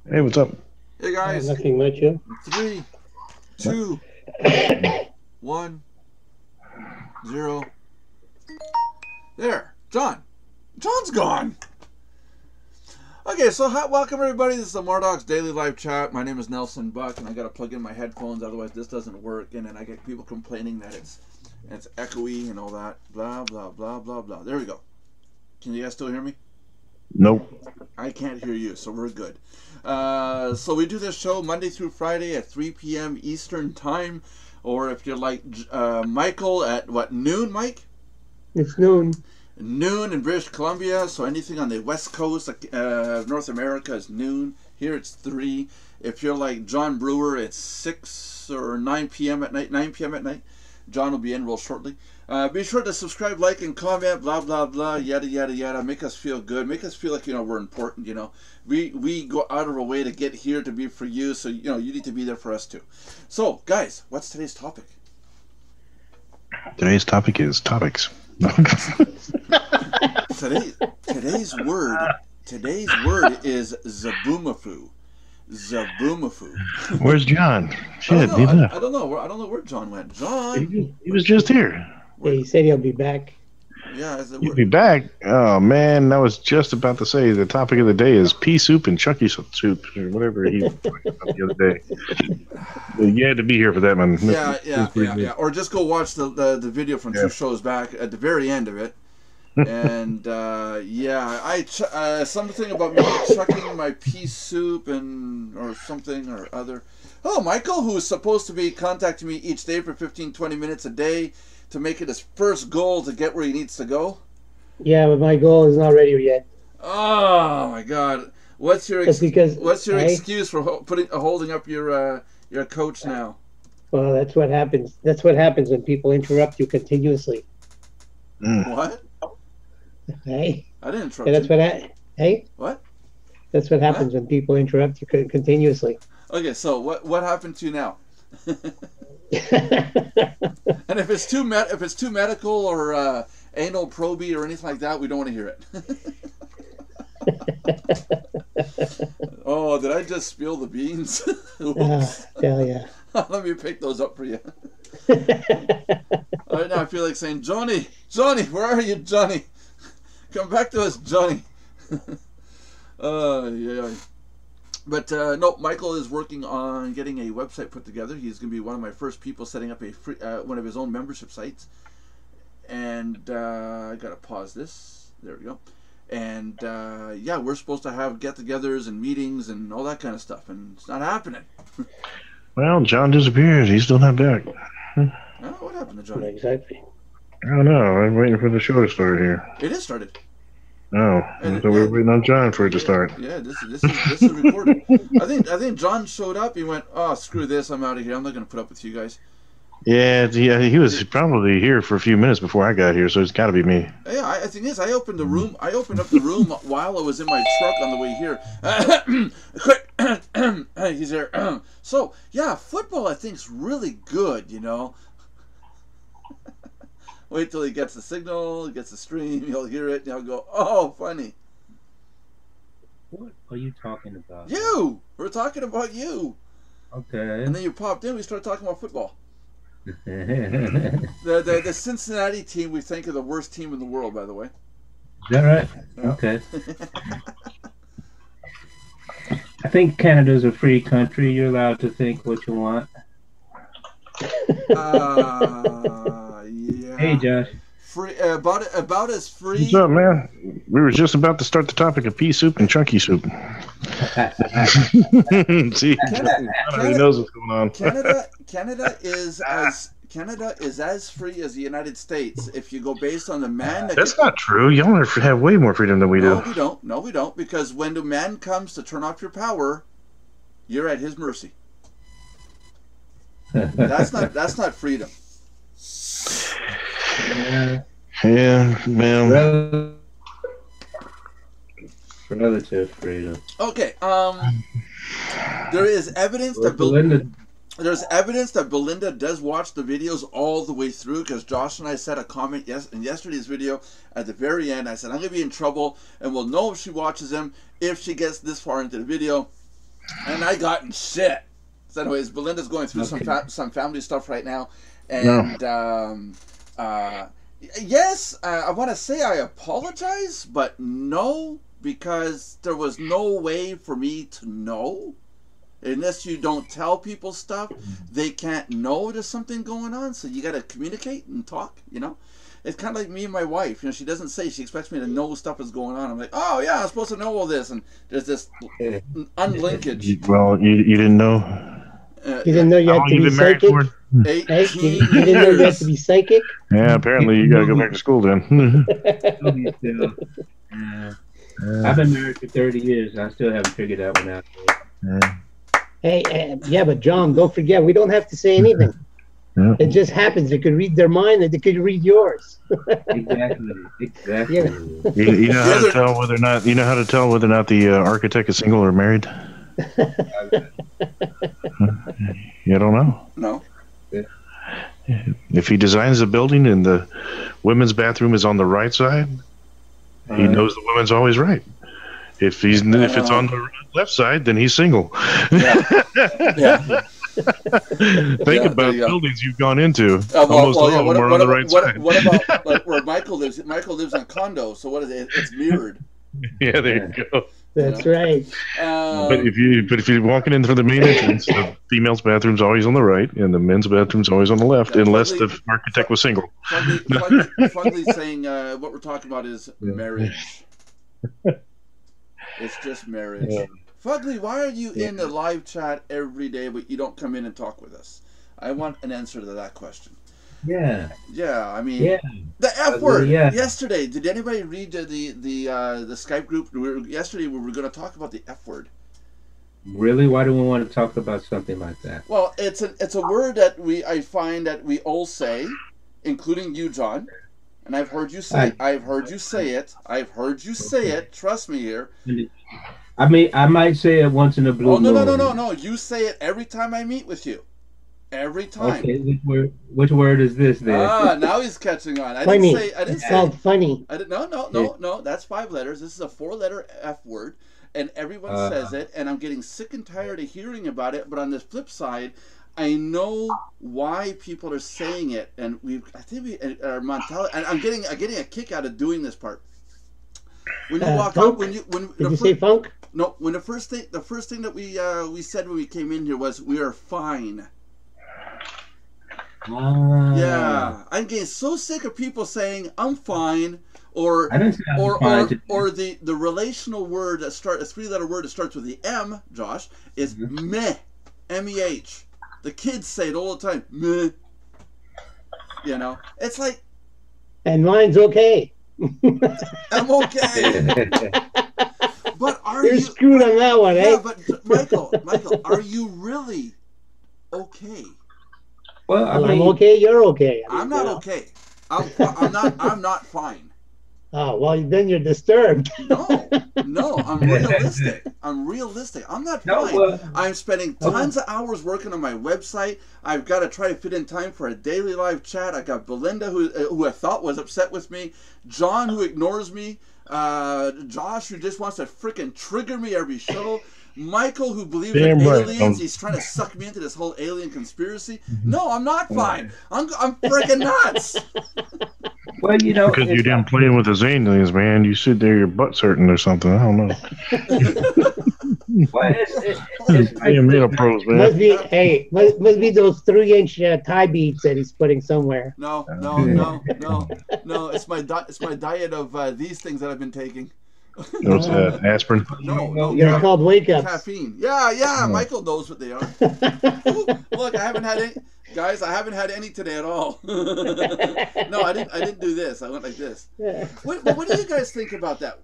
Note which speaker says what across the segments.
Speaker 1: Hey, what's up?
Speaker 2: Hey guys,
Speaker 3: Nothing much, yeah.
Speaker 2: 3, 2, 1, 0. There, John. John's gone. Okay, so welcome everybody. This is the Mardox Daily Live Chat. My name is Nelson Buck, and I gotta plug in my headphones, otherwise this doesn't work. And then I get people complaining that it's echoey and all that. Blah blah blah blah blah. There we go. Can you guys still hear me?
Speaker 1: Nope.
Speaker 2: I can't hear you, so we're good. So we do this show Monday through Friday at 3 p.m. Eastern Time, or if you're like Michael at what, noon, Mike?
Speaker 3: It's noon.
Speaker 2: Noon in British Columbia, so anything on the west coast of North America is noon. Here it's 3. If you're like John Brewer, it's 6 or 9 p.m. at night. 9 p.m. at night. John will be in real shortly. Be sure to subscribe, like, and comment, blah, blah, blah, yada, yada, yada. Make us feel good. Make us feel like, we're important, We go out of our way to get here to be for you, so, you need to be there for us, too. So, guys, what's today's topic?
Speaker 1: Today's topic is topics.
Speaker 2: Today's word is zaboomafu. Zaboomafu.
Speaker 1: Where's John? Shit,
Speaker 2: I don't know. I don't know where John went. John.
Speaker 1: He was just here.
Speaker 3: Yeah, he said he'll be back.
Speaker 2: Yeah,
Speaker 1: He'll be back. Oh man, I was just about to say the topic of the day is pea soup and chunky soup or whatever he was talking about the other day. You had to be here for that one.
Speaker 2: Yeah. Or just go watch the video from 2 shows back at the very end of it. And something about me chucking my pea soup or something or other. Oh, Michael, who is supposed to be contacting me each day for 15-20 minutes a day to make it his first goal to get where he needs to go.
Speaker 3: Yeah, but my goal is not ready yet.
Speaker 2: Oh my God! What's your excuse for holding up your coach now?
Speaker 3: Well, that's what happens. That's what happens when people interrupt you continuously.
Speaker 2: What?
Speaker 3: Hey.
Speaker 2: I didn't interrupt.
Speaker 3: That's
Speaker 2: you.
Speaker 3: Hey.
Speaker 2: What?
Speaker 3: That's what happens when people interrupt you continuously.
Speaker 2: Okay, so what happened to you now? And if it's too medical or anal proby or anything like that, we don't want to hear it. Oh, did I just spill the beans?
Speaker 3: Hell yeah.
Speaker 2: Let me pick those up for you. Right now I feel like saying, Johnny, where are you, Johnny? Come back to us, Johnny. Yeah. But no, Michael is working on getting a website put together. He's going to be one of my first people setting up a free, one of his own membership sites. And I got to pause this. There we go. And we're supposed to have get-togethers and meetings and all that kind of stuff, and it's not happening.
Speaker 1: Well, John disappeared. He's still not back.
Speaker 2: Oh, what happened to Johnny?
Speaker 3: Exactly.
Speaker 1: I don't know. I'm waiting for the show to start here.
Speaker 2: It is started.
Speaker 1: Oh, so we're waiting on John for it to start.
Speaker 2: Yeah, this is recorded. I think John showed up. He went, "Oh, screw this! I'm out of here. I'm not going to put up with you guys."
Speaker 1: Yeah. He was probably here for a few minutes before I got here, so it's got to be me.
Speaker 2: Yeah, I think I opened the room. I opened up the room while I was in my truck on the way here. Quick, he's there. So yeah, football I think is really good. Wait till he gets the signal, gets the stream, he'll hear it, and he'll go, "Oh, funny."
Speaker 4: What are you talking about?
Speaker 2: You! We're talking about you.
Speaker 4: Okay.
Speaker 2: And then you popped in, we started talking about football. the Cincinnati team we think are the worst team in the world, by the way.
Speaker 4: Is that right? Yeah. Okay. I think Canada's a free country. You're allowed to think what you want.
Speaker 2: Yeah.
Speaker 4: Hey, Josh.
Speaker 2: Free, about as free.
Speaker 1: What's up, man? We were just about to start the topic of pea soup and chunky soup. See, Canada knows what's going on.
Speaker 2: Canada is as free as the United States if you go based on the man.
Speaker 1: That's not true. Y'all have way more freedom than we do.
Speaker 2: No, we don't. Because when the man comes to turn off your power, you're at his mercy. That's not freedom.
Speaker 1: Yeah, man.
Speaker 4: Relative freedom.
Speaker 2: Okay. There is evidence that Belinda does watch the videos all the way through, because Josh and I said a comment in yesterday's video at the very end. I said I'm gonna be in trouble, and we'll know if she watches them if she gets this far into the video. And I got in shit. So anyways, Belinda's going through
Speaker 4: Okay.
Speaker 2: some family stuff right now. And yes, I want to say I apologize, but no, because there was no way for me to know. Unless you don't tell people stuff, they can't know there's something going on. So you got to communicate and talk, you know. It's kind of like me and my wife. You know, she doesn't say. She expects me to know stuff is going on. I'm like, oh yeah, I'm supposed to know all this, and there's this unlinkage.
Speaker 1: Well, you didn't know.
Speaker 3: You didn't know you
Speaker 1: How
Speaker 3: had
Speaker 1: long
Speaker 3: to
Speaker 1: you
Speaker 3: be
Speaker 1: been married
Speaker 3: psychic?
Speaker 1: for?
Speaker 2: 18
Speaker 3: Hey, you didn't know you had
Speaker 2: years.
Speaker 3: to be psychic?
Speaker 1: Yeah, apparently you got to go back to school then.
Speaker 4: Still, I've been married for 30 years. And I still haven't figured that one out.
Speaker 3: Hey, yeah, but John, don't forget, we don't have to say anything.
Speaker 1: Yeah.
Speaker 3: It just happens. They could read their mind, and they could read yours.
Speaker 4: Exactly.
Speaker 3: Yeah.
Speaker 1: You know how to tell whether or not the architect is single or married. You don't know.
Speaker 2: No.
Speaker 1: If he designs a building and the women's bathroom is on the right side, he knows the woman's always right. If it's on the left side, then he's single.
Speaker 2: Yeah.
Speaker 1: Think about buildings you've gone into.
Speaker 2: Well,
Speaker 1: Almost all of them are on the right side.
Speaker 2: What about like where Michael lives? Michael lives in a condo, so what is it? It's mirrored.
Speaker 1: Yeah, there you go.
Speaker 3: That's right.
Speaker 1: But if you're walking in through the main entrance, the female's bathroom's always on the right, and the men's bathroom's always on the left, unless the architect was single.
Speaker 2: Fugly's saying what we're talking about is marriage. It's just marriage.
Speaker 1: Yeah.
Speaker 2: Fugly, why are you in the live chat every day, but you don't come in and talk with us? I want an answer to that question.
Speaker 4: Yeah.
Speaker 2: Yeah, I mean,
Speaker 4: Yeah.
Speaker 2: the F word.
Speaker 4: Yeah.
Speaker 2: Yesterday, did anybody read the Skype group? Yesterday, we were going to talk about the F word.
Speaker 4: Really? Why do we want to talk about something like that?
Speaker 2: Well, it's a word that I find that we all say, including you, John. And I've heard you say it. Trust me here.
Speaker 4: I mean, I might say it once in a blue moon.
Speaker 2: No. You say it every time I meet with you. Every time.
Speaker 4: Okay, which word is this then?
Speaker 2: Now he's catching on.
Speaker 3: Funny.
Speaker 2: It's
Speaker 3: called funny.
Speaker 2: No. That's 5 letters. This is a 4-letter F word, and everyone says it. And I'm getting sick and tired of hearing about it. But on the flip side, I know why people are saying it, and our mentality. And I'm getting a kick out of doing this part. When you walk
Speaker 3: funk?
Speaker 2: up,
Speaker 3: Did you say funk?
Speaker 2: No, when the first thing that we said when we came in here was we are fine. Yeah, I'm getting so sick of people saying I'm fine, or the relational word that a 3-letter word that starts with the M, Josh, is meh, M-E-H. The kids say it all the time, meh. You know, it's like.
Speaker 3: And mine's okay.
Speaker 2: I'm okay. But
Speaker 3: You're screwed on that one, eh?
Speaker 2: Yeah, but Michael, are you really okay?
Speaker 4: Well,
Speaker 3: I'm okay. You're okay.
Speaker 2: I'm not okay. I'm not fine.
Speaker 3: Oh, well, then you're disturbed.
Speaker 2: No, I'm realistic. I'm not fine. I'm spending tons of hours working on my website. I've got to try to fit in time for a daily live chat. I got Belinda, who I thought was upset with me. John, who ignores me. Josh, who just wants to freaking trigger me every show. Michael, who believes in aliens, he's trying to suck me into this whole alien conspiracy. No, I'm not fine. I'm freaking nuts.
Speaker 4: Well, you know,
Speaker 1: because you're down playing with those aliens, man. You sit there, your butt's hurting or something. I don't know.
Speaker 4: Well,
Speaker 1: it's pros, man.
Speaker 3: Must be those 3-inch tie beads that he's putting somewhere.
Speaker 2: No. It's my diet of these things that I've been taking.
Speaker 1: What's that? Aspirin?
Speaker 2: No.
Speaker 3: They're called wake-ups.
Speaker 2: Caffeine. Yeah. Michael knows what they are. Ooh, look, I haven't had any. Guys, I haven't had any today at all. No, I didn't do this. I went like this. What do you guys think about that?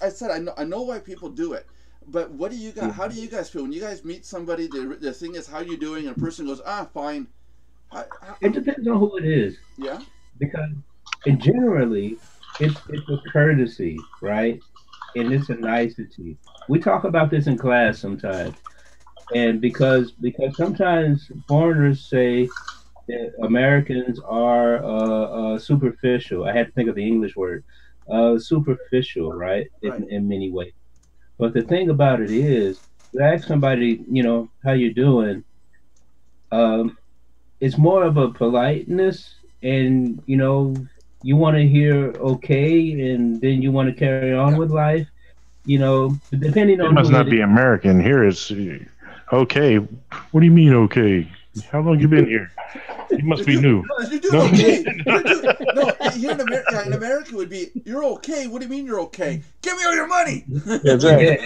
Speaker 2: I said I know why people do it, but what do you guys? How do you guys feel when you guys meet somebody? The thing is, how you doing? And a person goes, fine.
Speaker 4: It depends on who it is.
Speaker 2: Yeah.
Speaker 4: Because generally, it's a courtesy, right? And it's a nicety. We talk about this in class sometimes. And because sometimes foreigners say that Americans are superficial. I had to think of the English word. Superficial, right? In many ways. But the thing about it is, ask somebody, how you doing, um, it's more of a politeness, and you want to hear okay, and then you want to carry on
Speaker 2: Yeah.
Speaker 4: with life. Depending
Speaker 1: It
Speaker 4: on
Speaker 1: must
Speaker 4: who
Speaker 1: not
Speaker 4: it
Speaker 1: be
Speaker 4: is.
Speaker 1: American. Here it's okay. What do you mean okay? How long you been here? You must be new.
Speaker 2: You're doing
Speaker 1: No.
Speaker 2: okay. No, here in America, in America would be, you're okay. What do you mean you're okay? Give me all your money.
Speaker 1: That's right.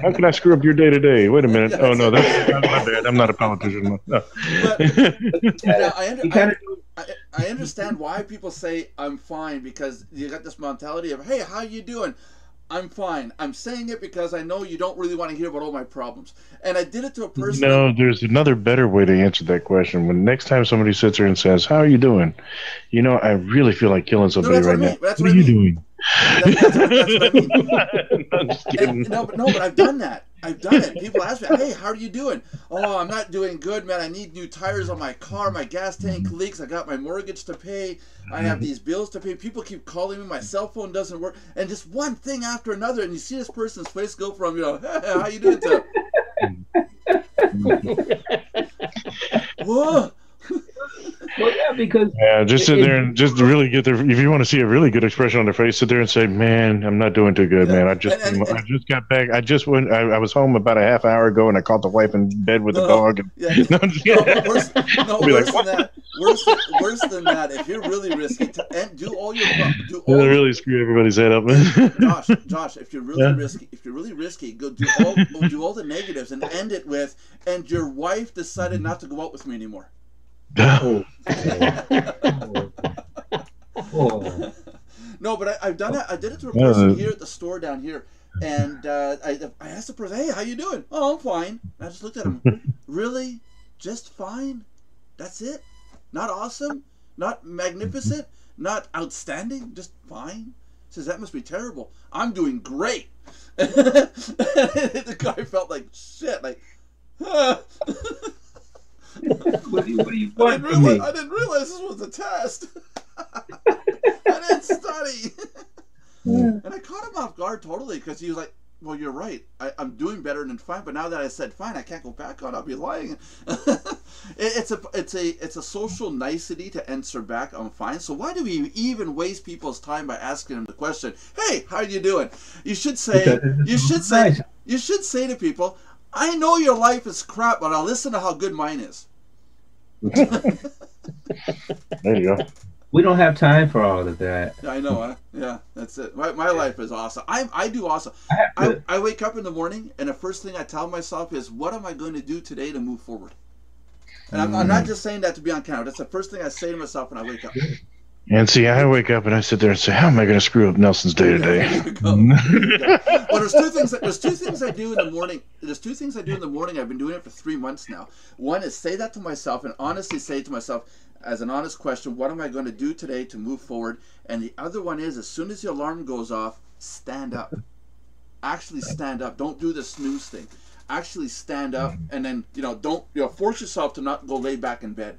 Speaker 1: How can I screw up your day to day? Wait a minute.
Speaker 2: Yeah,
Speaker 1: Oh no,
Speaker 2: that's
Speaker 1: that's my bad. I'm not a politician. No.
Speaker 2: But yeah,
Speaker 4: You kind of
Speaker 2: I understand why people say I'm fine, because you got this mentality of, hey, how you doing? I'm fine. I'm saying it because I know you don't really want to hear about all my problems. And I did it to a person.
Speaker 1: No, there's another better way to answer that question. When next time somebody sits there and says, "How are you doing?" I really feel like killing somebody
Speaker 2: that's what
Speaker 1: right
Speaker 2: I mean.
Speaker 1: now.
Speaker 2: That's
Speaker 1: What
Speaker 2: what
Speaker 1: are
Speaker 2: I
Speaker 1: you
Speaker 2: mean.
Speaker 1: doing?
Speaker 2: That's what I mean.
Speaker 1: I'm just kidding.
Speaker 2: But I've done that. I've done it. People ask me, hey, how are you doing? Oh, I'm not doing good, man. I need new tires on my car. My gas tank leaks. I got my mortgage to pay. I have these bills to pay. People keep calling me. My cell phone doesn't work. And just one thing after another. And you see this person's face go from, hey, how you doing to, whoa.
Speaker 4: well, yeah, because
Speaker 1: Yeah, just sit there and just really get their. If you want to see a really good expression on their face, sit there and say, "Man, I'm not doing too good, man. I just got back. I just went. I was home about a half hour ago, and I caught the wife in bed with the dog." And,
Speaker 2: Yeah. Worse than that. If you're really risky, and do all your
Speaker 1: really screw everybody's head up.
Speaker 2: Josh, if you're really risky, go do all the negatives and end it with, and your wife decided not to go out with me anymore.
Speaker 4: oh.
Speaker 2: No, but I've done it. I did it to a person here at the store down here, and I asked the person, "Hey, how you doing?" "Oh, I'm fine." And I just looked at him. Really, just fine? That's it? Not awesome? Not magnificent? Not outstanding? Just fine? He says, that must be terrible. I'm doing great. The guy felt like shit. Like,
Speaker 4: What do you
Speaker 2: I
Speaker 4: want from me?
Speaker 2: didn't realize this was a test. I didn't study. And I caught him off guard totally, because he was like, well, you're right. I'm doing better than fine, but now that I said fine, I can't go back on. I'll be lying. It's a social nicety to answer back on fine. So why do we even waste people's time by asking them the question, "Hey, how are you doing?" You should say to people, "I know your life is crap, but I'll listen to how good mine is."
Speaker 1: There you go.
Speaker 4: We don't have time for all of that.
Speaker 2: I know, huh? Yeah, that's it. My life is awesome. I do awesome. I wake up in the morning, and the first thing I tell myself is, what am I going to do today to move forward? And I'm not just saying that to be on camera. That's the first thing I say to myself when I wake up.
Speaker 1: And see, I wake up and I sit there and say, "How am I going to screw up Nelson's day today?"
Speaker 2: There you go. Well, there's two things I do in the morning. There's two things I do in the morning. I've been doing it for 3 months now. One is say that to myself and honestly say to myself, as an honest question, what am I going to do today to move forward? And the other one is, as soon as the alarm goes off, stand up. Actually stand up. Don't do the snooze thing. Actually stand up, and then don't force yourself to not go lay back in bed.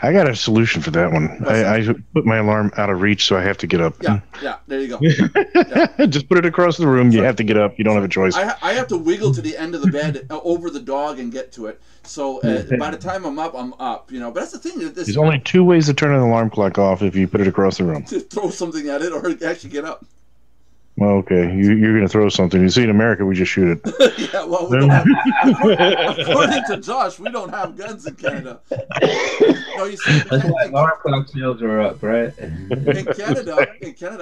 Speaker 1: I got a solution for that one. I put my alarm out of reach, so I have to get up.
Speaker 2: Yeah, there you go. Yeah.
Speaker 1: Just put it across the room. You have to get up. You don't have a choice.
Speaker 2: I have to wiggle to the end of the bed over the dog and get to it. So by the time I'm up, I'm up. But that's the thing.
Speaker 1: There's only 2 ways to turn an alarm clock off if you put it across the room.
Speaker 2: To throw something at it or actually get up.
Speaker 1: Well, okay. You're going to throw something. You see, in America, we just shoot it.
Speaker 2: Yeah, well, we don't have, according to Josh, we don't have guns in Canada. No, you see,
Speaker 4: That's why alarm clock sales are up, right?
Speaker 2: In Canada,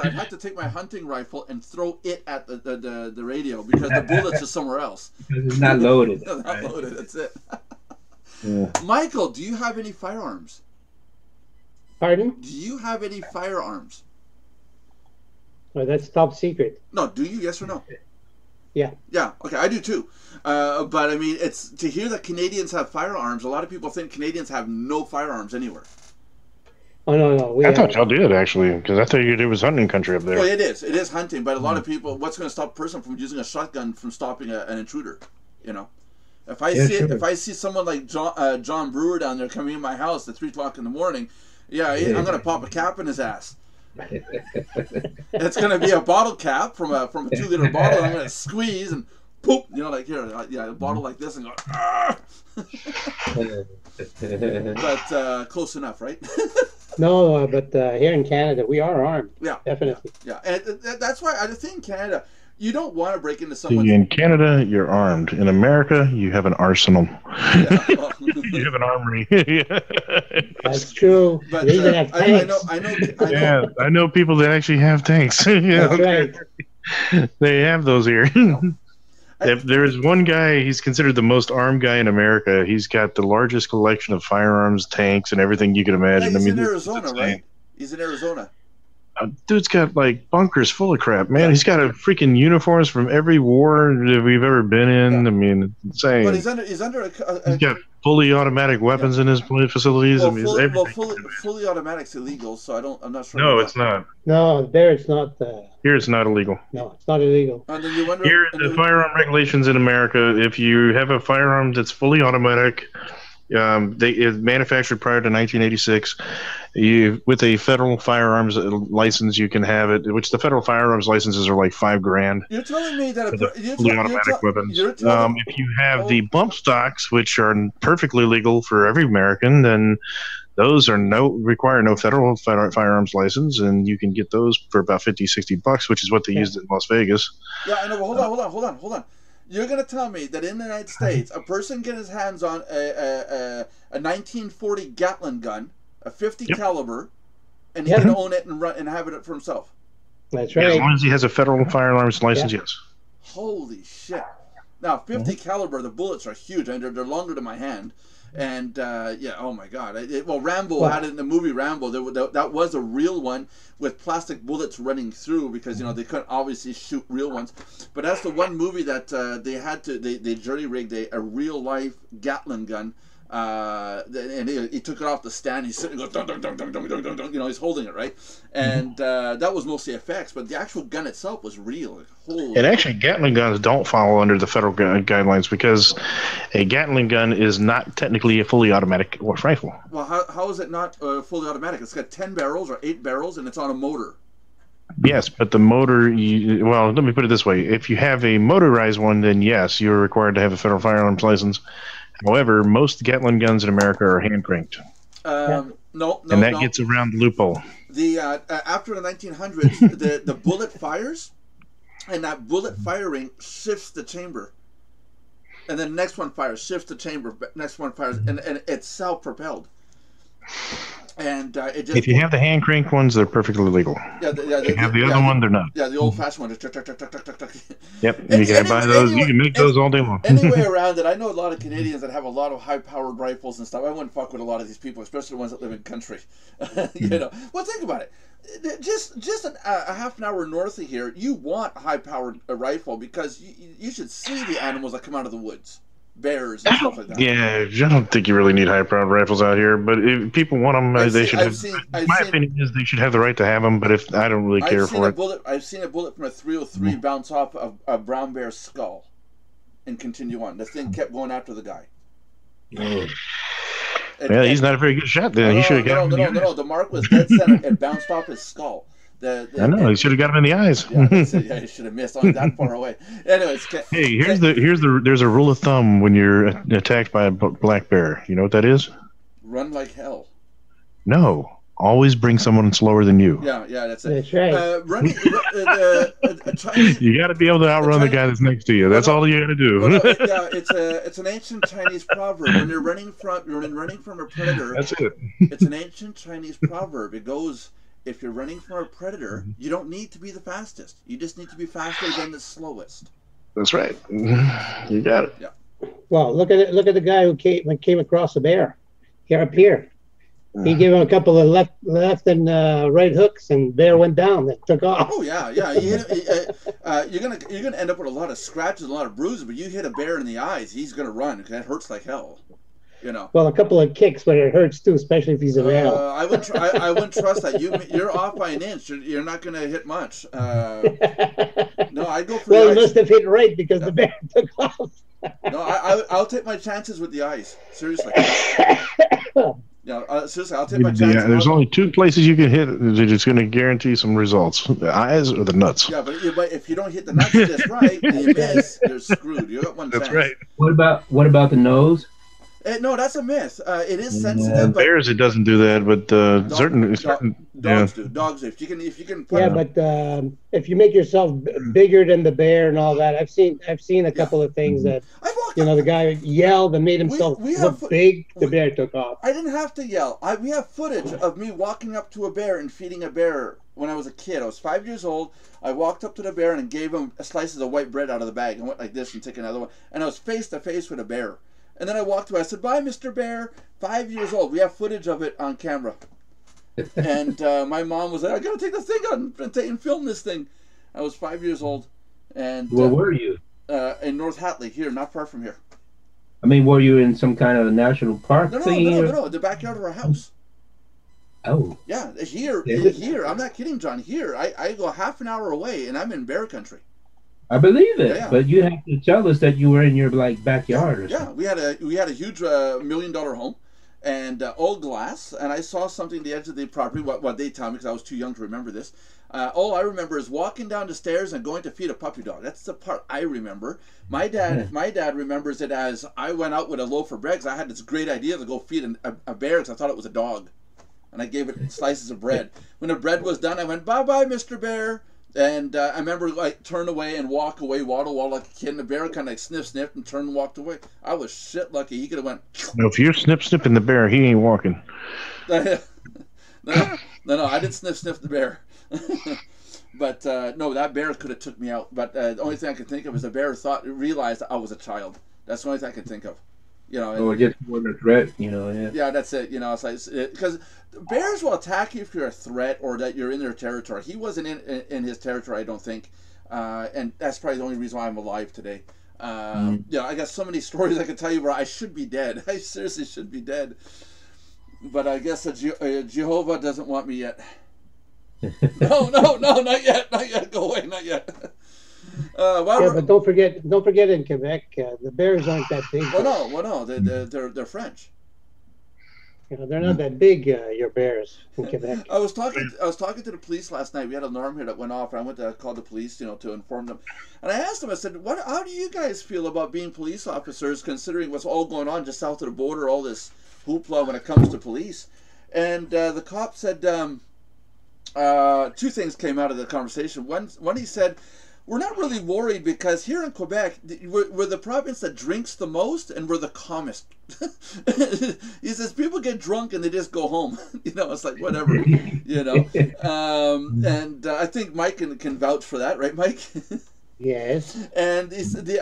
Speaker 2: I'd have to take my hunting rifle and throw it at the radio because the bullets are somewhere else.
Speaker 4: Because it's not loaded.
Speaker 2: It's not loaded. That's it.
Speaker 1: Yeah.
Speaker 2: Michael, do you have any firearms?
Speaker 3: Pardon?
Speaker 2: Do you have any firearms?
Speaker 3: Well, that's top secret.
Speaker 2: No, do you? Yes or no?
Speaker 3: Yeah.
Speaker 2: Yeah, okay, I do too. But I mean, it's to hear that Canadians have firearms, a lot of people think Canadians have no firearms anywhere.
Speaker 3: Oh, no.
Speaker 1: I thought y'all did, actually, because I thought it was hunting country up there.
Speaker 2: Well, it is hunting, but a lot of people, what's going to stop a person from using a shotgun from stopping an intruder? If I see someone like John Brewer down there coming in my house at 3 o'clock in the morning, I'm going to pop a cap in his ass. It's going to be a bottle cap from a 2-liter bottle. I'm going to squeeze and poop, you know, like here, a bottle like this, and go. Argh! But close enough, right?
Speaker 3: No, but here in Canada, we are armed.
Speaker 2: Yeah,
Speaker 3: definitely.
Speaker 2: Yeah, and that's why I think in Canada, you don't want to break into someone's.
Speaker 1: See, in Canada, you're armed. In America, you have an arsenal.
Speaker 2: Yeah, well.
Speaker 1: You have an armory.
Speaker 3: That's true.
Speaker 2: But
Speaker 3: They even have tanks.
Speaker 1: I know people that actually have tanks.
Speaker 3: That's right.
Speaker 1: They have those here. There is one guy, he's considered the most armed guy in America. He's got the largest collection of firearms, tanks, and everything you can imagine.
Speaker 2: He's in Arizona, right? He's in Arizona.
Speaker 1: Dude's got like bunkers full of crap, man. He's got a freaking uniforms from every war that we've ever been in. Yeah. I mean, it's insane.
Speaker 2: But he's under
Speaker 1: he's got fully automatic weapons in his facilities.
Speaker 2: Well,
Speaker 1: I mean,
Speaker 2: fully automatic's illegal, so I'm not sure.
Speaker 1: No, it's not.
Speaker 3: No, there it's not.
Speaker 1: Here it's not illegal.
Speaker 3: No, it's not illegal.
Speaker 2: And then you wonder,
Speaker 1: here, the firearm regulations in America, if you have a firearm that's fully automatic, it's manufactured prior to 1986. With a federal firearms license, you can have it. Which the federal firearms licenses are like $5,000.
Speaker 2: You're telling me that
Speaker 1: fully automatic weapons. If you have the bump stocks, which are perfectly legal for every American, then those require no federal firearms license, and you can get those for about $50-$60, which is what they used in Las Vegas.
Speaker 2: Yeah, I know. But hold on. You're going to tell me that in the United States, a person get his hands on a 1940 Gatling gun, a 50 caliber, and he can own it and have it for himself?
Speaker 3: That's right.
Speaker 1: As long as he has a federal firearms license, yes.
Speaker 2: Holy shit. Now, 50 caliber, the bullets are huge, and they're longer than my hand. And, oh my God. Rambo had it in the movie Rambo. That was a real one with plastic bullets running through because, they couldn't obviously shoot real ones. But that's the one movie that they jury-rigged a real-life Gatling gun. And he took it off the stand. He's sitting there, dun, dun, dun, dun, dun, dun, dun, he's holding it, right? And that was mostly effects, but the actual gun itself was real.
Speaker 1: And actually, Gatling guns don't fall under the federal guidelines because a Gatling gun is not technically a fully automatic rifle.
Speaker 2: Well, how is it not fully automatic? It's got 10 barrels or 8 barrels, and it's on a motor.
Speaker 1: Yes, but the motor, well, let me put it this way. If you have a motorized one, then yes, you're required to have a federal firearms license. However, most Gatling guns in America are hand cranked.
Speaker 2: No,
Speaker 1: and that gets around the loophole.
Speaker 2: After the 1900s, the bullet fires, and that bullet firing shifts the chamber, and then the next one fires, shifts the chamber, next one fires, and it's self-propelled. And
Speaker 1: if you have the hand crank ones, they're perfectly legal. If you have the other one, they're not.
Speaker 2: Yeah, the old-fashioned one.
Speaker 1: Yep, you can buy those. You can make those all day long.
Speaker 2: Anyway, around it, I know a lot of Canadians that have a lot of high-powered rifles and stuff. I wouldn't fuck with a lot of these people, especially the ones that live in country. Well, think about it. Just a half an hour north of here, you want a high-powered rifle because you should see the animals that come out of the woods. Bears and stuff like that.
Speaker 1: Yeah, I don't think you really need high-powered rifles out here, but if people want them, they should have. My opinion is they should have the right to have them, but if I don't really care for it.
Speaker 2: I've seen a bullet from a 303 bounce off a brown bear's skull and continue on. The thing kept going after the guy.
Speaker 1: He's not a very good shot then. He should have got him.
Speaker 2: No. The mark was dead center. It bounced off his skull.
Speaker 1: I know. He should have got him in the eyes.
Speaker 2: He should have missed. Only that far away. Anyways,
Speaker 1: hey, there's a rule of thumb when you're attacked by a black bear. You know what that is?
Speaker 2: Run like hell.
Speaker 1: No. Always bring someone slower than you.
Speaker 2: Yeah, that's it.
Speaker 3: That's right.
Speaker 2: Running.
Speaker 1: You got to be able to outrun the guy that's next to you. That's all you got to do.
Speaker 2: It's an ancient Chinese proverb. When you're running from a predator.
Speaker 1: That's it.
Speaker 2: It's an ancient Chinese proverb. It goes, if you're running from a predator, you don't need to be the fastest. You just need to be faster than the slowest.
Speaker 1: That's right. You got it.
Speaker 2: Yeah.
Speaker 3: Well, look at it. Look at the guy who came across the bear here up here. He gave him a couple of left and right hooks, and bear went down. That took off.
Speaker 2: Oh yeah. You're gonna end up with a lot of scratches, a lot of bruises. But you hit a bear in the eyes, he's gonna run. That hurts like hell.
Speaker 3: Well, a couple of kicks, but it hurts too, especially if he's around.
Speaker 2: I wouldn't trust that. You're off by an inch. You're not going to hit much. No, I'd go for.
Speaker 3: Well, he must have hit right because the bear took off.
Speaker 2: No, I'll take my chances with the ice. Seriously. Seriously, I'll take my chance.
Speaker 1: Yeah, there's only two places you can hit that it's going to guarantee some results: the eyes or the nuts.
Speaker 2: Yeah, but if you don't hit the nuts just right, and you miss, you're screwed. You got one chance.
Speaker 1: That's right.
Speaker 4: What about the nose?
Speaker 2: No, that's a myth. It is sensitive. But
Speaker 1: bears, it doesn't do that, but certain
Speaker 2: dogs do. Dogs do. If you can.
Speaker 3: Yeah, but if you make yourself bigger than the bear and all that, I've seen a couple of things that the guy yelled and made himself look big. The bear took off.
Speaker 2: I didn't have to yell. We have footage of me walking up to a bear and feeding a bear when I was a kid. I was 5 years old. I walked up to the bear and gave him slices of white bread out of the bag and went like this and took another one. And I was face to face with a bear. And then I walked away. I said, "Bye, Mr. Bear." 5 years old. We have footage of it on camera. And my mom was like, "I gotta take this thing out and film this thing." I was 5 years old. And
Speaker 4: where were you?
Speaker 2: In North Hatley, here, not far from here.
Speaker 4: I mean, were you in some kind of national park?
Speaker 2: No. The backyard of our house.
Speaker 4: Oh.
Speaker 2: Yeah, here. I'm not kidding, John. Here, I go half an hour away, and I'm in bear country.
Speaker 4: I believe it, yeah. But you have to tell us that you were in your backyard. Or something.
Speaker 2: We had a huge $1 million home, and all glass. And I saw something at the edge of the property. What they tell me, because I was too young to remember this. All I remember is walking down the stairs and going to feed a puppy dog. That's the part I remember. My dad remembers it as I went out with a loaf of bread because I had this great idea to go feed a bear because I thought it was a dog, and I gave it slices of bread. When the bread was done, I went, "Bye-bye, Mr. Bear." And I remember turn away and walk away, waddle like a kid, and the bear kind of sniffed and turned and walked away. I was shit lucky. He could have went.
Speaker 1: No, if you're snipping the bear, he ain't walking.
Speaker 2: No, I didn't sniff the bear. But no, that bear could have took me out. But the only thing I could think of is the bear realized I was a child. That's the only thing I could think of.
Speaker 4: Just more than a threat, yeah.
Speaker 2: Yeah, that's it. It's like because bears will attack you if you're a threat or that you're in their territory. He wasn't in his territory, I don't think, and that's probably the only reason why I'm alive today. I got so many stories I could tell you where I should be dead. I seriously should be dead, but I guess Jehovah doesn't want me yet. No, not yet. Go away, not yet.
Speaker 3: But don't forget in Quebec, the bears aren't that big.
Speaker 2: Well, no, they're French.
Speaker 3: They're not that big. Your bears in Quebec.
Speaker 2: I was talking to the police last night. We had an alarm here that went off, and I went to call the police, to inform them. And I asked them. I said, How do you guys feel about being police officers, considering what's all going on just south of the border, all this hoopla when it comes to police? And the cop said two things came out of the conversation. One he said, "We're not really worried because here in Quebec, we're the province that drinks the most and we're the calmest." He says people get drunk and they just go home. It's like whatever. And I think Mike can vouch for that, right, Mike?
Speaker 3: Yes.
Speaker 2: And the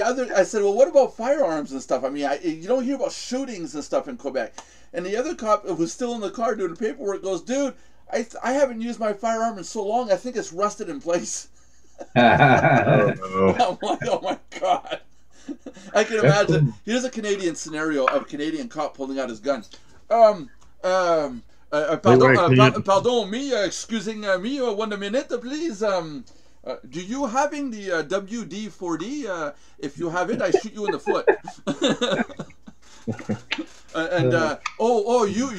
Speaker 2: other. I said, "Well, what about firearms and stuff? I mean, you don't hear about shootings and stuff in Quebec." And the other cop who was still in the car doing the paperwork goes, "Dude, I haven't used my firearm in so long. I think it's rusted in place." I'm like, oh my god! I can imagine. Here's a Canadian scenario of a Canadian cop pulling out his gun. Pardon me, excusing me, 1 minute, please. Do you having the WD-40? If you have it, I shoot you in the foot.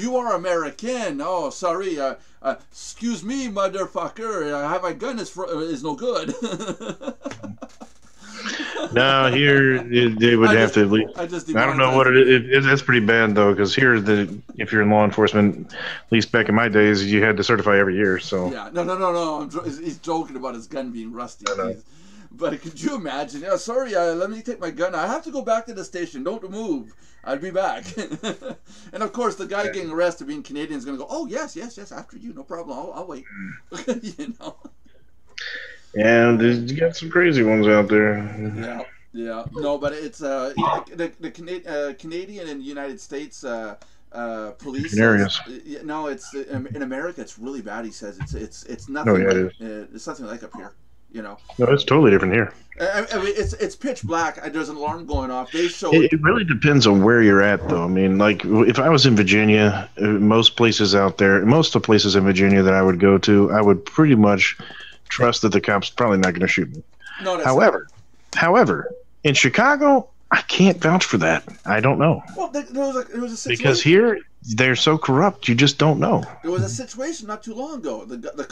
Speaker 2: You are American. Oh, sorry. Excuse me, motherfucker. My gun is no good.
Speaker 1: No, here they would have to at least. I don't know what it is. That's pretty bad though, because here if you're in law enforcement, at least back in my days, you had to certify every year. So
Speaker 2: yeah, no. He's joking about his gun being rusty. But could you imagine? Yeah, sorry, let me take my gun. I have to go back to the station. Don't move. I'll be back. And of course, the guy getting arrested, being Canadian, is going to go, "Oh yes, after you, no problem. I'll wait."
Speaker 1: And you got some crazy ones out there.
Speaker 2: Yeah. No, but it's the Canadian and United States police.
Speaker 1: Areas.
Speaker 2: No, it's in America. It's really bad. He says it's nothing. It's nothing like up here. No,
Speaker 1: it's totally different here.
Speaker 2: I mean, it's pitch black. There's an alarm going off. They show
Speaker 1: it really depends on where you're at, though. I mean, like if I was in Virginia, most of the places in Virginia that I would go to, I would pretty much trust that the cops probably not going to shoot me.
Speaker 2: No,
Speaker 1: However, in Chicago, I can't vouch for that. I don't know.
Speaker 2: Well, there was a situation.
Speaker 1: Because here, they're so corrupt, you just don't know.
Speaker 2: There was a situation not too long ago. The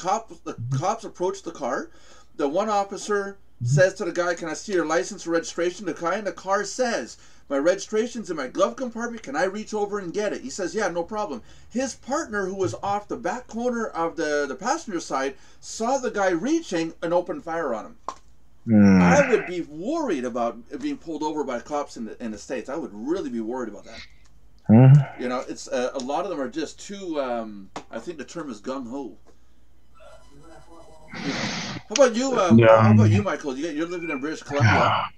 Speaker 2: cops approached the car. The one officer says to the guy, "Can I see your license or registration?" The guy in the car says, "My registration's in my glove compartment. Can I reach over and get it?" He says, "Yeah, no problem." His partner, who was off the back corner of the passenger side, saw the guy reaching and opened fire on him. I would be worried about being pulled over by cops in the States. I would really be worried about that. You know, it's a lot of them are just too. I think the term is gung ho. How about you? How about you, Michael? You're living in British Columbia.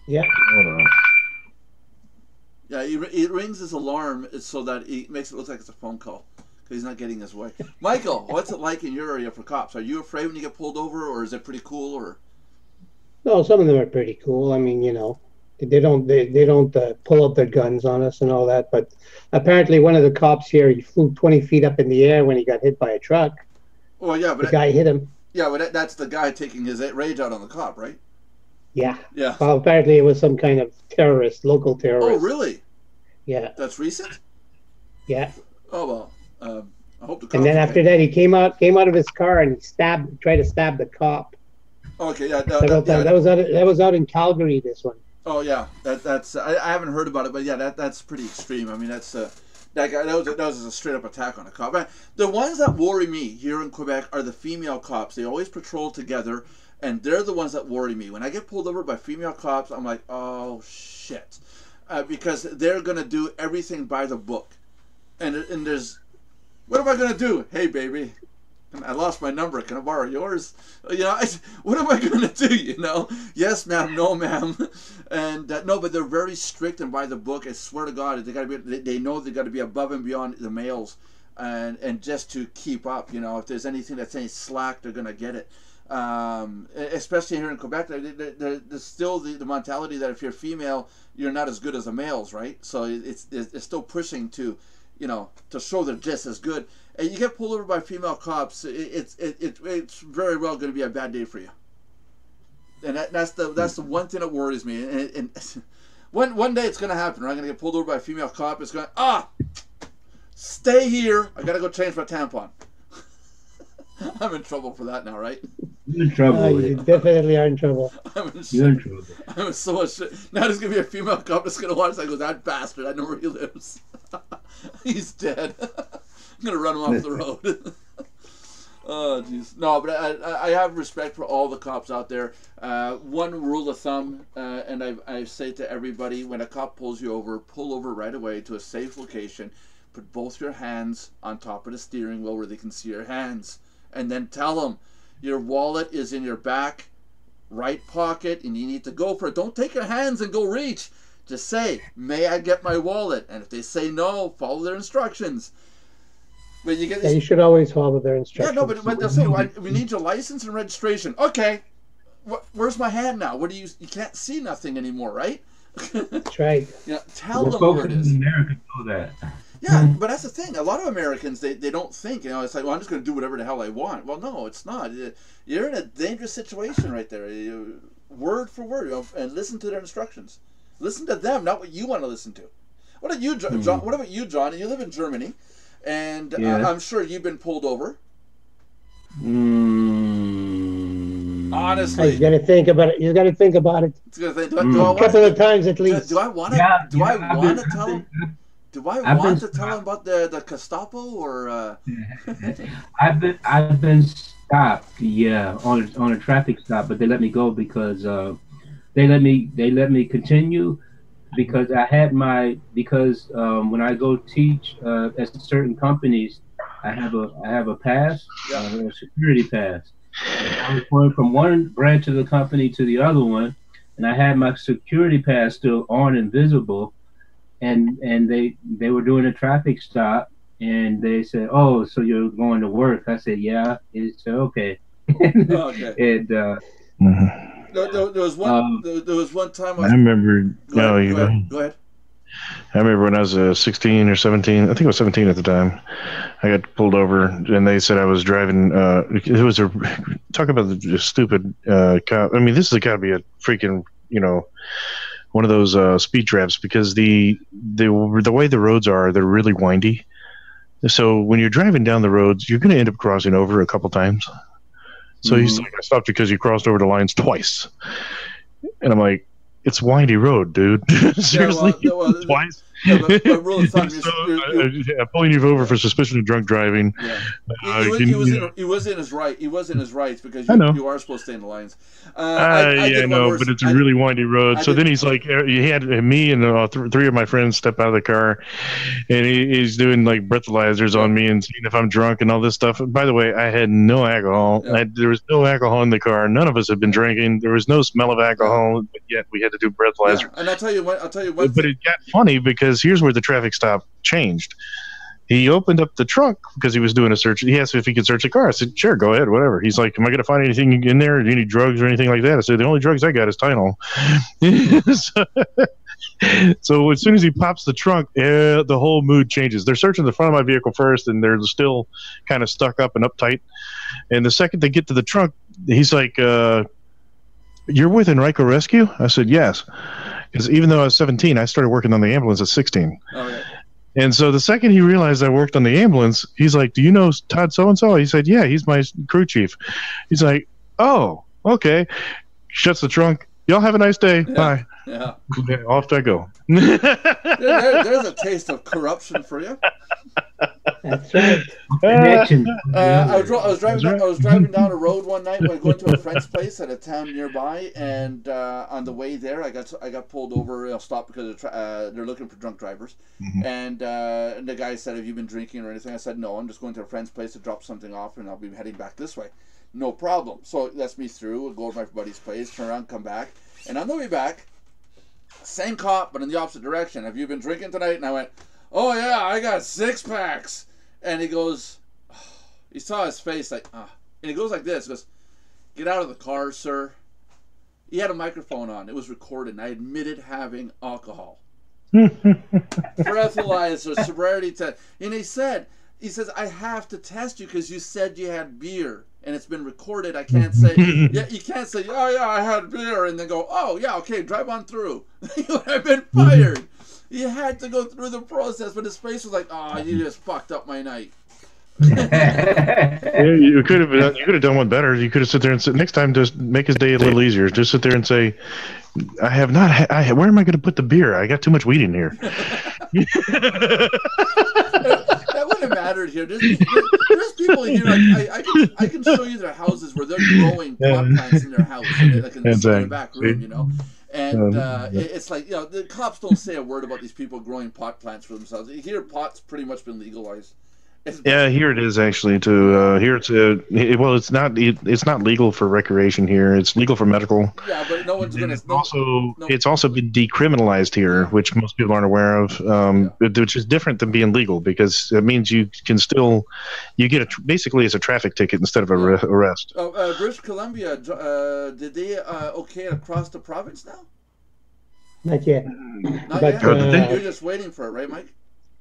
Speaker 3: Yeah.
Speaker 2: Yeah, it rings his alarm so that it makes it look like it's a phone call. He's not getting his way. Michael, what's it like in your area for cops? Are you afraid when you get pulled over, or is it pretty cool? Or
Speaker 3: no, some of them are pretty cool. I mean, you know, they don't pull up their guns on us and all that. But apparently, one of the cops here, he flew 20 feet up in the air when he got hit by a truck.
Speaker 2: Well, yeah, but
Speaker 3: the guy hit him.
Speaker 2: Yeah, but that's the guy taking his rage out on the cop, right?
Speaker 3: Yeah.
Speaker 2: Yeah.
Speaker 3: Well, apparently, it was some kind of terrorist, local terrorist.
Speaker 2: Oh, really?
Speaker 3: Yeah.
Speaker 2: That's recent.
Speaker 3: Yeah.
Speaker 2: Oh well. I hope the.
Speaker 3: And then after that, he came out of his car and tried to stab the cop.
Speaker 2: Okay, yeah,
Speaker 3: that was out in Calgary. This one.
Speaker 2: Oh yeah, that's I haven't heard about it, but yeah, that's pretty extreme. I mean, that's that guy that was a straight up attack on a cop. The ones that worry me here in Quebec are the female cops. They always patrol together, and they're the ones that worry me. When I get pulled over by female cops, I'm like, oh shit, because they're gonna do everything by the book, and there's. What am I going to do? Hey, baby, I lost my number. Can I borrow yours? You know, what am I going to do, you know? Yes, ma'am. No, ma'am. And no, but they're very strict and by the book. I swear to God, they know they got to be above and beyond the males and just to keep up, you know. If there's anything that's any slack, they're going to get it. Especially here in Quebec, there's still the mentality that if you're female, you're not as good as the males, right? So it's still pushing to, you know, to show they're just as good. And you get pulled over by female cops, it's very well going to be a bad day for you. And that's the one thing that worries me. And one day it's going to happen. Right? I'm going to get pulled over by a female cop. It's going, stay here. I got to go change my tampon. I'm in trouble for that now, right?
Speaker 4: You're in trouble.
Speaker 3: You definitely are in trouble.
Speaker 4: You're in trouble.
Speaker 2: I'm so much shit. Now there's going to be a female cop that's going to watch. I go, that bastard, I know where he lives. He's dead. I'm going to run him off the road. Oh, jeez. No, but I have respect for all the cops out there. One rule of thumb, and I say to everybody, when a cop pulls you over, pull over right away to a safe location. Put both your hands on top of the steering wheel where they can see your hands. And then tell them your wallet is in your back right pocket and you need to go for it. Don't take your hands and go reach. Just say, may I get my wallet? And if they say no, follow their instructions. But you get this,
Speaker 3: you should always follow their instructions.
Speaker 2: Yeah, no, but they'll say, we need your license and registration. Okay, where's my hand now? What do you can't see nothing anymore, right?
Speaker 3: That's right.
Speaker 2: Yeah, tell them where it is.
Speaker 4: In America know that.
Speaker 2: Yeah, but that's the thing. A lot of Americans, they don't think, you know, it's like, well, I'm just going to do whatever the hell I want. Well, no, it's not. You're in a dangerous situation right there. Word for word, you know, and listen to their instructions. Listen to them, not what you want to listen to. What about you, John? What about you, John? You live in Germany, and I'm sure you've been pulled over. Honestly,
Speaker 3: you got to think about it. You got to think about it. A couple of times at least.
Speaker 2: Do I want to? Do I want to tell him? Do I want to tell him about the Gestapo or?
Speaker 4: I've been stopped, yeah, on a traffic stop, but they let me go because they let me continue because I had when I go teach at certain companies, I have a pass, a security pass. I was going from one branch of the company to the other one, and I had my security pass still on and visible. And they were doing a traffic stop, and they said, "Oh, so you're going to work?" I said, "Yeah." He said, "Okay."
Speaker 2: Okay.
Speaker 4: And
Speaker 2: there was one time
Speaker 1: I remember.
Speaker 2: Go ahead.
Speaker 1: I remember when I was 16 or 17. I think I was 17 at the time. I got pulled over, and they said I was driving. It was talk about the stupid cop. I mean, this has got to be a freaking one of those speed traps, because the way the roads are, they're really windy. So when you're driving down the roads, you're going to end up crossing over a couple times. So he's like, I stopped because you crossed over the lines twice. And I'm like, it's windy road, dude. Seriously, twice.
Speaker 2: Yeah, but rule of thumb,
Speaker 1: pulling you over for suspicion of drunk driving.
Speaker 2: Yeah. He was in his right. He was in his rights because you are supposed to stay in the lines.
Speaker 1: I know, but it's a really windy road. So then he's like, he had me and three of my friends step out of the car, and he's doing like breathalyzers on me and seeing if I'm drunk and all this stuff. By the way, I had no alcohol.
Speaker 2: Yeah.
Speaker 1: There was no alcohol in the car. None of us had been drinking. There was no smell of alcohol, but yet we had to do breathalyzer.
Speaker 2: Yeah. And I'll tell you what.
Speaker 1: But it got funny because here's where the traffic stop changed. He opened up the trunk because he was doing a search. He asked if he could search the car. I said, sure, go ahead, whatever. He's like, am I going to find anything in there? Any drugs or anything like that? I said, the only drugs I got is Tylenol. So as soon as he pops the trunk, the whole mood changes. They're searching the front of my vehicle first, and they're still kind of stuck up and uptight. And the second they get to the trunk, he's like, you're with Enrico Rescue? I said, yes. Because even though I was 17, I started working on the ambulance at 16.
Speaker 2: Oh, yeah.
Speaker 1: And so the second he realized I worked on the ambulance, he's like, do you know Todd so-and-so? He said, yeah, he's my crew chief. He's like, oh, okay. Shuts the trunk. Y'all have a nice day.
Speaker 2: Yeah.
Speaker 1: Bye.
Speaker 2: Yeah.
Speaker 1: Off I go.
Speaker 2: There's a taste of corruption for you.
Speaker 3: That's right.
Speaker 2: I was driving down a road one night when going to a friend's place at a town nearby, and on the way there, I got pulled over. Stopped because they're looking for drunk drivers, and the guy said, "Have you been drinking or anything?" I said, "No, I'm just going to a friend's place to drop something off, and I'll be heading back this way." No problem. So it lets me through. I go to my buddy's place, turn around, come back, and on the way back, same cop, but in the opposite direction. Have you been drinking tonight? And I went, oh yeah, I got 6-packs. And he goes, he saw his face like, and he goes like this, he goes, get out of the car, sir. He had a microphone on. It was recorded, and I admitted having alcohol. Breathalyzer, sobriety test. And he says, I have to test you because you said you had beer. And it's been recorded. I can't say, yeah, you can't say, oh yeah, I had beer, and then go, oh yeah, okay, drive on through. You would have been fired. You had to go through the process, but his face was like, oh, you just fucked up my night.
Speaker 1: Yeah, you could have done one better. You could have sit there and said, next time, just make his day a little easier. Just sit there and say, I have not. Where am I going to put the beer? I got too much weed in here.
Speaker 2: That wouldn't have mattered here. There's people here. I can show you their houses where they're growing pot plants in their house, like in the back room, you know. And it's like, you know, the cops don't say a word about these people growing pot plants for themselves. Here, pot's pretty much been legalized.
Speaker 1: Yeah, here it is actually. Here it's not legal for recreation here. It's legal for medical.
Speaker 2: Yeah, but no one's going to.
Speaker 1: It's also been decriminalized here, which most people aren't aware of. Which is different than being legal, because it means you can still basically it's a traffic ticket instead of a arrest.
Speaker 2: British Columbia, did they okay it across the province now?
Speaker 3: Not yet.
Speaker 2: Not yet. You're just waiting for it, right, Mike?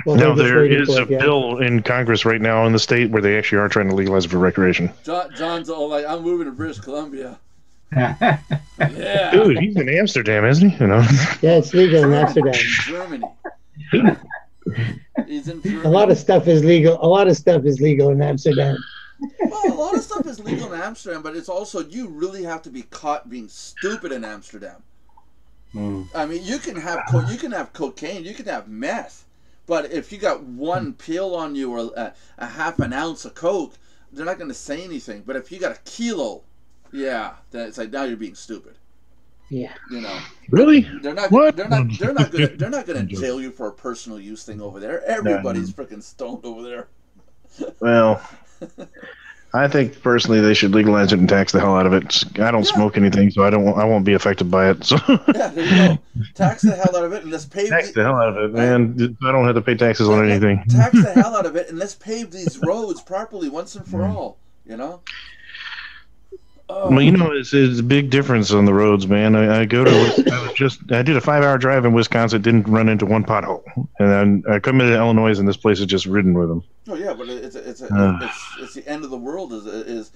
Speaker 3: Well,
Speaker 1: no, there is a bill in Congress right now in the state where they actually are trying to legalize it for recreation.
Speaker 2: John's all like, I'm moving to British Columbia. Yeah.
Speaker 1: Dude, he's in Amsterdam, isn't he? You know?
Speaker 3: Yeah, it's legal in Amsterdam.
Speaker 2: Germany. He's in Germany.
Speaker 3: A lot of stuff is legal. A lot of stuff is legal in Amsterdam.
Speaker 2: Well, a lot of stuff is legal in Amsterdam, but it's also, you really have to be caught being stupid in Amsterdam. I mean, you can have cocaine, you can have meth. But if you got one pill on you or a half an ounce of coke, they're not going to say anything. But if you got a kilo, yeah, then it's like, now you're being stupid.
Speaker 3: Yeah.
Speaker 2: You know.
Speaker 1: Really?
Speaker 2: They're not going to jail you for a personal use thing over there. Everybody's freaking stoned over there.
Speaker 1: Well, I think personally they should legalize it and tax the hell out of it. I don't smoke anything, so I won't be affected by it. So
Speaker 2: yeah, there you go. Tax the hell out of it and let's pave.
Speaker 1: Tax the hell out of it, man. I don't have to pay taxes on anything.
Speaker 2: Tax the hell out of it and let's pave these roads properly once and for all. You know.
Speaker 1: Well, you know, it's a big difference on the roads, man. I did a 5-hour drive in Wisconsin, didn't run into one pothole, and then I come into Illinois, and this place is just ridden with them.
Speaker 2: Oh yeah, but it's the end of the world. If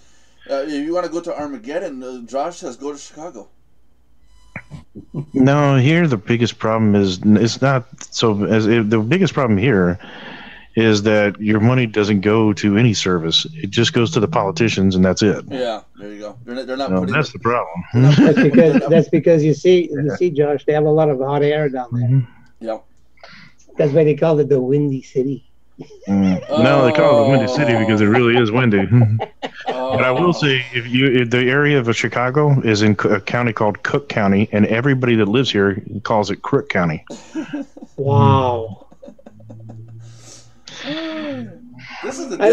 Speaker 2: you want to go to Armageddon, Josh says go to Chicago.
Speaker 1: No, here the biggest problem is it's not so as the biggest problem here is that your money doesn't go to any service. It just goes to the politicians, and that's it.
Speaker 2: Yeah, there you go. They're not
Speaker 1: No,
Speaker 2: putting
Speaker 1: that's
Speaker 2: the,
Speaker 1: the problem.
Speaker 2: they're not
Speaker 3: That's
Speaker 2: putting,
Speaker 3: because
Speaker 2: they're not,
Speaker 3: that's because you see, Josh, they have a lot of hot air down there.
Speaker 2: yeah.
Speaker 3: That's why they call it the Windy City.
Speaker 1: No, they call it the Windy City because it really is windy.
Speaker 2: Oh.
Speaker 1: But I will say, if the area of Chicago is in a county called Cook County, and everybody that lives here calls it Crook County.
Speaker 3: Wow.
Speaker 2: This is the.
Speaker 3: I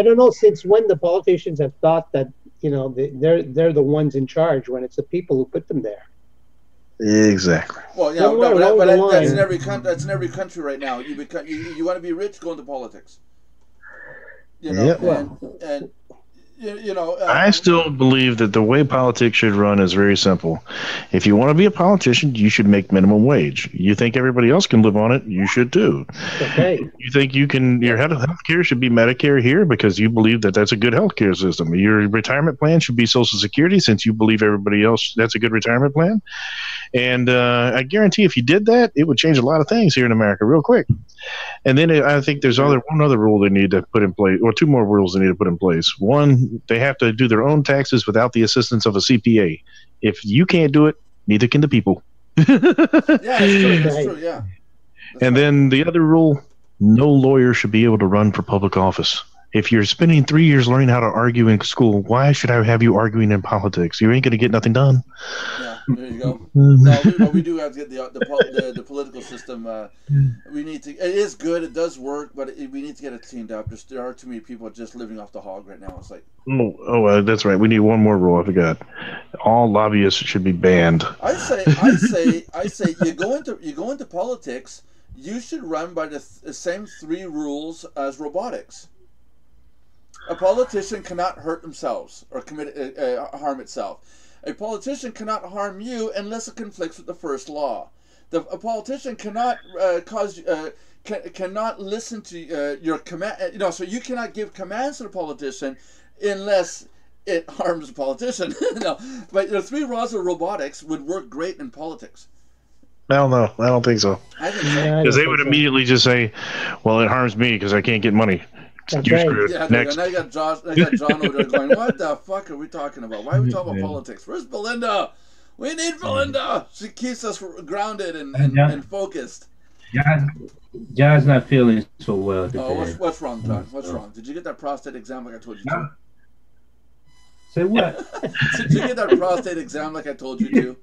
Speaker 3: don't know since when the politicians have thought that they're the ones in charge when it's the people who put them there.
Speaker 1: Exactly.
Speaker 2: Well, yeah, no, but that's in every country. That's in every country right now. You want to be rich, go into politics. You know,
Speaker 1: Yep.
Speaker 2: and
Speaker 1: I still believe that the way politics should run is very simple. If you want to be a politician, you should make minimum wage. You think everybody else can live on it, you should too.
Speaker 3: Okay.
Speaker 1: You think your health care should be Medicare here because you believe that that's a good health care system. Your retirement plan should be Social Security since you believe everybody else that's a good retirement plan. And I guarantee if you did that, it would change a lot of things here in America real quick. And then I think there's one other rule they need to put in place, or two more rules they need to put in place. One, they have to do their own taxes without the assistance of a CPA. If you can't do it, neither can the people.
Speaker 2: Yeah, that's true. Yeah.
Speaker 1: And then the other rule, no lawyer should be able to run for public office. If you're spending 3 years learning how to argue in school, why should I have you arguing in politics? You ain't going to get nothing done.
Speaker 2: Yeah, there you go. No, we do have to get the political system. We need to. It is good. It does work, but we need to get it cleaned up. There are too many people just living off the hog right now. It's like.
Speaker 1: That's right. We need one more rule. I forgot. All lobbyists should be banned.
Speaker 2: I say, you go into politics. You should run by the same 3 rules as robotics. A politician cannot hurt themselves or commit harm itself. A politician cannot harm you unless it conflicts with the first law. A politician cannot cannot listen to your command. So you cannot give commands to the politician unless it harms the politician. No, but the 3 laws of robotics would work great in politics.
Speaker 1: Hell no, I don't think so.
Speaker 2: I think so.
Speaker 1: Because they would immediately just say, "Well, it harms me because I can't get money."
Speaker 3: Okay.
Speaker 2: Yeah,
Speaker 1: next.
Speaker 2: And I got John over there going, "What the fuck are we talking about? Why are we talking about politics? Where's Belinda? We need Belinda. She keeps us grounded and focused."
Speaker 4: John's not feeling so well today.
Speaker 2: Oh, what's wrong, John? What's wrong? Did you get that prostate exam like I told you to?
Speaker 4: Say what?
Speaker 2: Did you get that prostate exam like I told you to?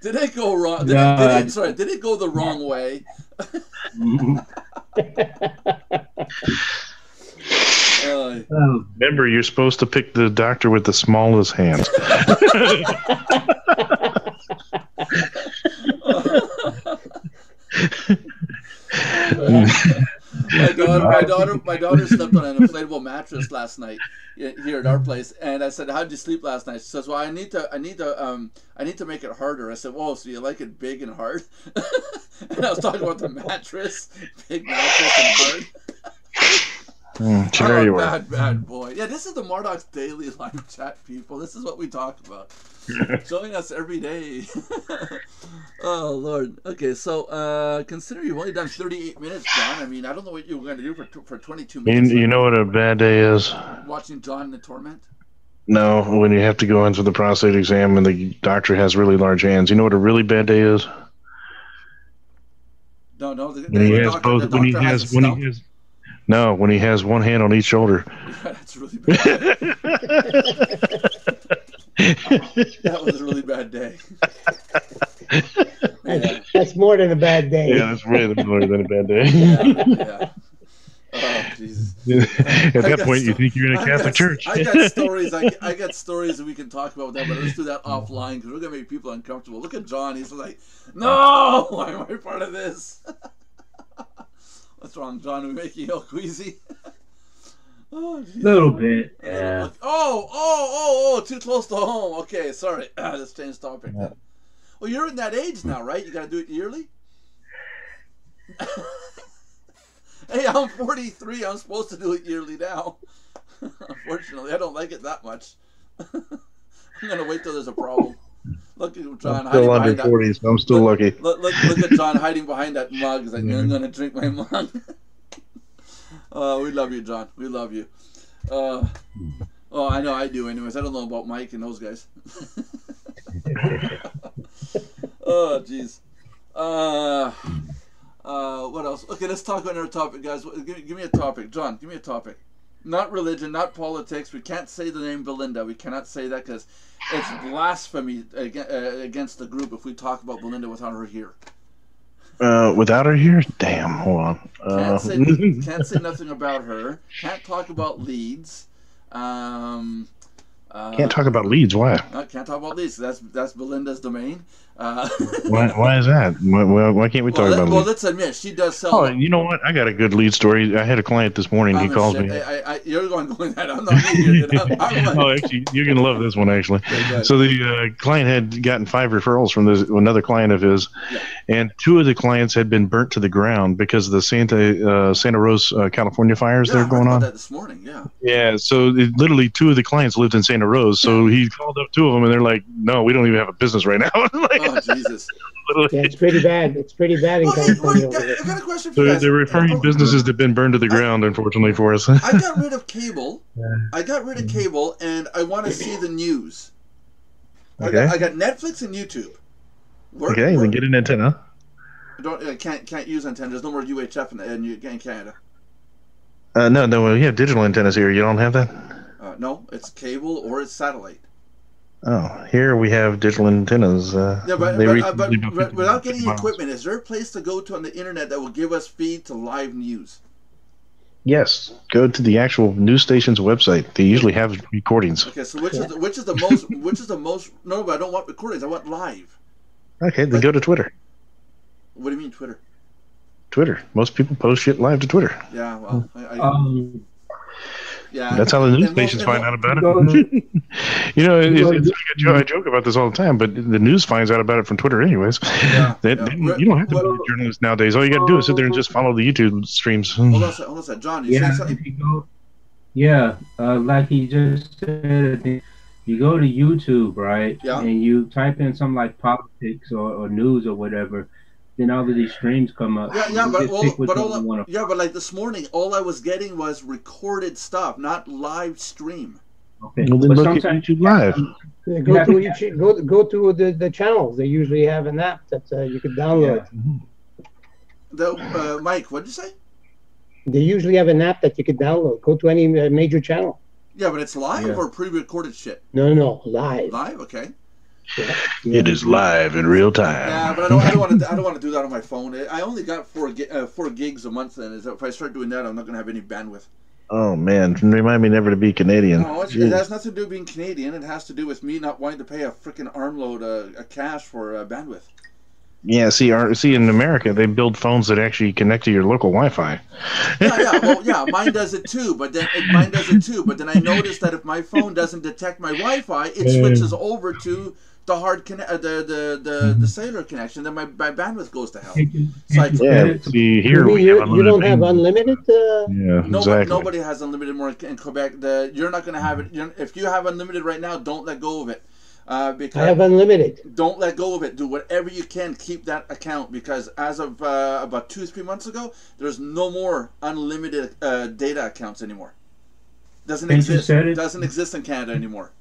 Speaker 2: Did it go wrong? Did it go the wrong way?
Speaker 1: Remember, you're supposed to pick the doctor with the smallest hands.
Speaker 2: My daughter slept on an inflatable mattress last night here at our place, and I said, "How did you sleep last night?" She says, "Well, I need to make it harder." I said, "Whoa, so you like it big and hard?" And I was talking about the mattress, big mattress and hard.
Speaker 1: Sure you were.
Speaker 2: Bad boy. Yeah, this is the Mardox Daily Live Chat, people. This is what we talk about. Join us every day. Oh, Lord. Okay, so consider you've only done 38 minutes, John. I mean, I don't know what you were going to do for 22 minutes.
Speaker 1: You know what a bad day is?
Speaker 2: Watching John in the torment?
Speaker 1: No, when you have to go in for the prostate exam and the doctor has really large hands. You know what a really bad day is?
Speaker 2: No.
Speaker 1: When he has one hand on each shoulder.
Speaker 2: Yeah, that's really bad. That was a really bad day.
Speaker 3: That's more than a bad day.
Speaker 1: Yeah, that's way more than a bad day.
Speaker 2: Yeah. Oh, Jesus.
Speaker 1: At that point, you think you're in a Catholic church.
Speaker 2: I got stories. I got stories that we can talk about that, but let's do that offline because we're gonna make people uncomfortable. Look at John. He's like, "No, why am I part of this?" What's wrong, John? Are we making you all queasy?
Speaker 4: Oh, little bit. Yeah.
Speaker 2: Oh! Too close to home. Okay, sorry. Let's change topic. Yeah. Well, you're in that age now, right? You got to do it yearly. Hey, I'm 43. I'm supposed to do it yearly now. Unfortunately, I don't like it that much. I'm gonna wait till there's a problem. Look at John
Speaker 1: I'm
Speaker 2: hiding
Speaker 1: still under
Speaker 2: behind
Speaker 1: 40,
Speaker 2: that.
Speaker 1: so I'm still lucky.
Speaker 2: Look at John hiding behind that mug. He's like, I'm gonna drink my mug. We love you, John. We love you. Oh, I know I do. Anyways, I don't know about Mike and those guys. Oh, jeez. What else? Okay, let's talk about another topic, guys. Give me a topic, John. Give me a topic. Not religion, not politics. We can't say the name Belinda. We cannot say that because it's blasphemy against the group if we talk about Belinda without her here.
Speaker 1: Without her here? Damn, hold on.
Speaker 2: Can't say nothing about her. Can't talk about Leeds.
Speaker 1: Can't talk about Leeds. Why?
Speaker 2: Can't talk about Leeds. That's Belinda's domain.
Speaker 1: Why is that? Why can't we talk about Leeds?
Speaker 2: Well, let's admit she does sell.
Speaker 1: Oh, you know what? I got a good Leeds story. I had a client this morning. He calls me.
Speaker 2: You're going that. I'm not here.
Speaker 1: Oh, actually, you're gonna love this one. Actually, so the client had gotten 5 referrals from another client of his, and 2 of the clients had been burnt to the ground because of the Santa Rosa, California fires that are going on.
Speaker 2: That this morning, yeah.
Speaker 1: Yeah, so literally 2 of the clients lived in Santa Rosa, so he called up 2 of them, and they're like, "No, we don't even have a business right now." Like,
Speaker 2: oh Jesus!
Speaker 3: Yeah, it's pretty bad. It's pretty bad in California.
Speaker 2: I got a question for you guys.
Speaker 1: They're referring businesses that have been burned to the ground, unfortunately for us.
Speaker 2: I got rid of cable. And I want to see the news.
Speaker 1: Okay.
Speaker 2: I got Netflix and YouTube.
Speaker 1: Then get an antenna.
Speaker 2: Can't use antenna. There's no more UHF in Canada.
Speaker 1: No, we have digital antennas here. You don't have that?
Speaker 2: No, it's cable or it's satellite.
Speaker 1: Oh, here we have digital antennas.
Speaker 2: But without getting equipment, is there a place to go to on the internet that will give us feed to live news?
Speaker 1: Yes, go to the actual news station's website. They usually have recordings.
Speaker 2: Okay, so which is the most? No, but I don't want recordings. I want live.
Speaker 1: Okay, then go to Twitter.
Speaker 2: What do you mean Twitter?
Speaker 1: Twitter. Most people post shit live to Twitter.
Speaker 2: Yeah, well, yeah,
Speaker 1: that's how the news stations find out about it. You know, it's like I joke about this all the time, but the news finds out about it from Twitter anyways. You don't have to be a journalist nowadays. All you got to do is sit there and just follow the YouTube streams.
Speaker 2: Hold on a second. John, you say something?
Speaker 4: Like he just said, you go to YouTube, right? Yeah. And you type in something like politics or news or whatever. Then all of these streams come up.
Speaker 2: But like this morning, all I was getting was recorded stuff, not live stream.
Speaker 1: Okay. Well, then look at YouTube Live.
Speaker 3: Go to the channels. They usually have an app that you can download.
Speaker 2: Mike, what did you say?
Speaker 3: They usually have an app that you can download. Go to any major channel.
Speaker 2: Yeah, but it's live or pre-recorded shit?
Speaker 3: No, live.
Speaker 2: Live, okay.
Speaker 3: Yeah.
Speaker 1: It is live in real time.
Speaker 2: Yeah, but I don't want to do that on my phone. I only got 4 gigs a month, and if I start doing that, I'm not going to have any bandwidth.
Speaker 1: Oh man, remind me never to be Canadian.
Speaker 2: No, it has nothing to do with being Canadian. It has to do with me not wanting to pay a freaking armload of cash for bandwidth.
Speaker 1: Yeah, see, in America, they build phones that actually connect to your local Wi-Fi.
Speaker 2: Mine does it too. But then I noticed that if my phone doesn't detect my Wi-Fi, it switches over to the hard the cellular connection. Then my bandwidth goes to hell.
Speaker 1: See, here
Speaker 3: you don't have unlimited.
Speaker 1: Exactly.
Speaker 2: Nobody has unlimited more in Quebec. You're not going to have it. If you have unlimited right now, don't let go of it. Because
Speaker 3: I have unlimited.
Speaker 2: Don't let go of it. Do whatever you can. Keep that account because as of about 2-3 months ago, there's no more unlimited data accounts anymore. Doesn't exist in Canada anymore.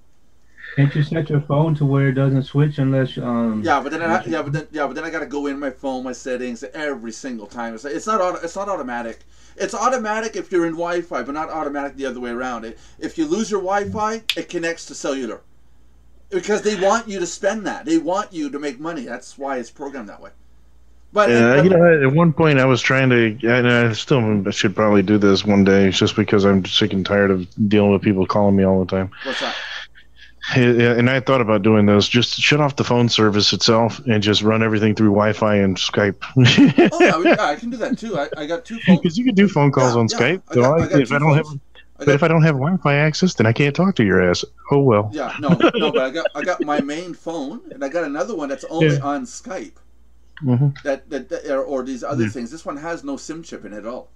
Speaker 4: Can't you set your phone to where it doesn't switch unless
Speaker 2: but then I gotta go in my phone, my settings every single time. It's not automatic. It's automatic if you're in Wi-Fi, but not automatic the other way around. If you lose your Wi-Fi, it connects to cellular. Because they want you to spend that. They want you to make money. That's why it's programmed that way. But
Speaker 1: at one point I was trying to, and I still should probably do this one day, just because I'm sick and tired of dealing with people calling me all the time.
Speaker 2: What's that?
Speaker 1: And I thought about doing this. Just shut off the phone service itself and just run everything through Wi-Fi and Skype.
Speaker 2: I can do that too. I got 2 phones.
Speaker 1: Because you can do phone calls on Skype. If I don't have Wi-Fi access, then I can't talk to your ass. Oh well.
Speaker 2: Yeah, no, but I got my main phone, and I got another one that's only on Skype. Or these other things. This one has no SIM chip in it at all.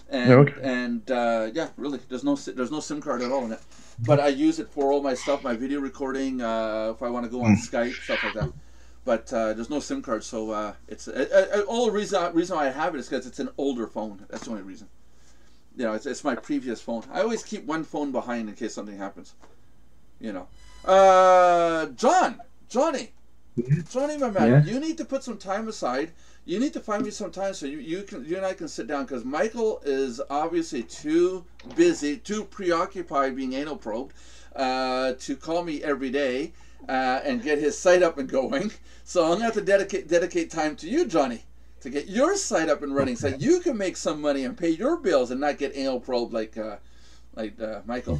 Speaker 2: and yeah, really, there's no SIM card at all in it. But I use it for all my stuff, my video recording, if I want to go on Skype, stuff like that. But there's no SIM card, so it's all the reason why I have it is because it's an older phone. That's the only reason. You know, it's my previous phone. I always keep one phone behind in case something happens. You know, Johnny, my man, you need to put some time aside. You need to find me some time so you and I can sit down, because Michael is obviously too busy, too preoccupied being anal probed to call me every day and get his site up and going. So I'm gonna have to dedicate time to you, Johnny, to get your site up and running so you can make some money and pay your bills and not get anal probed like Michael.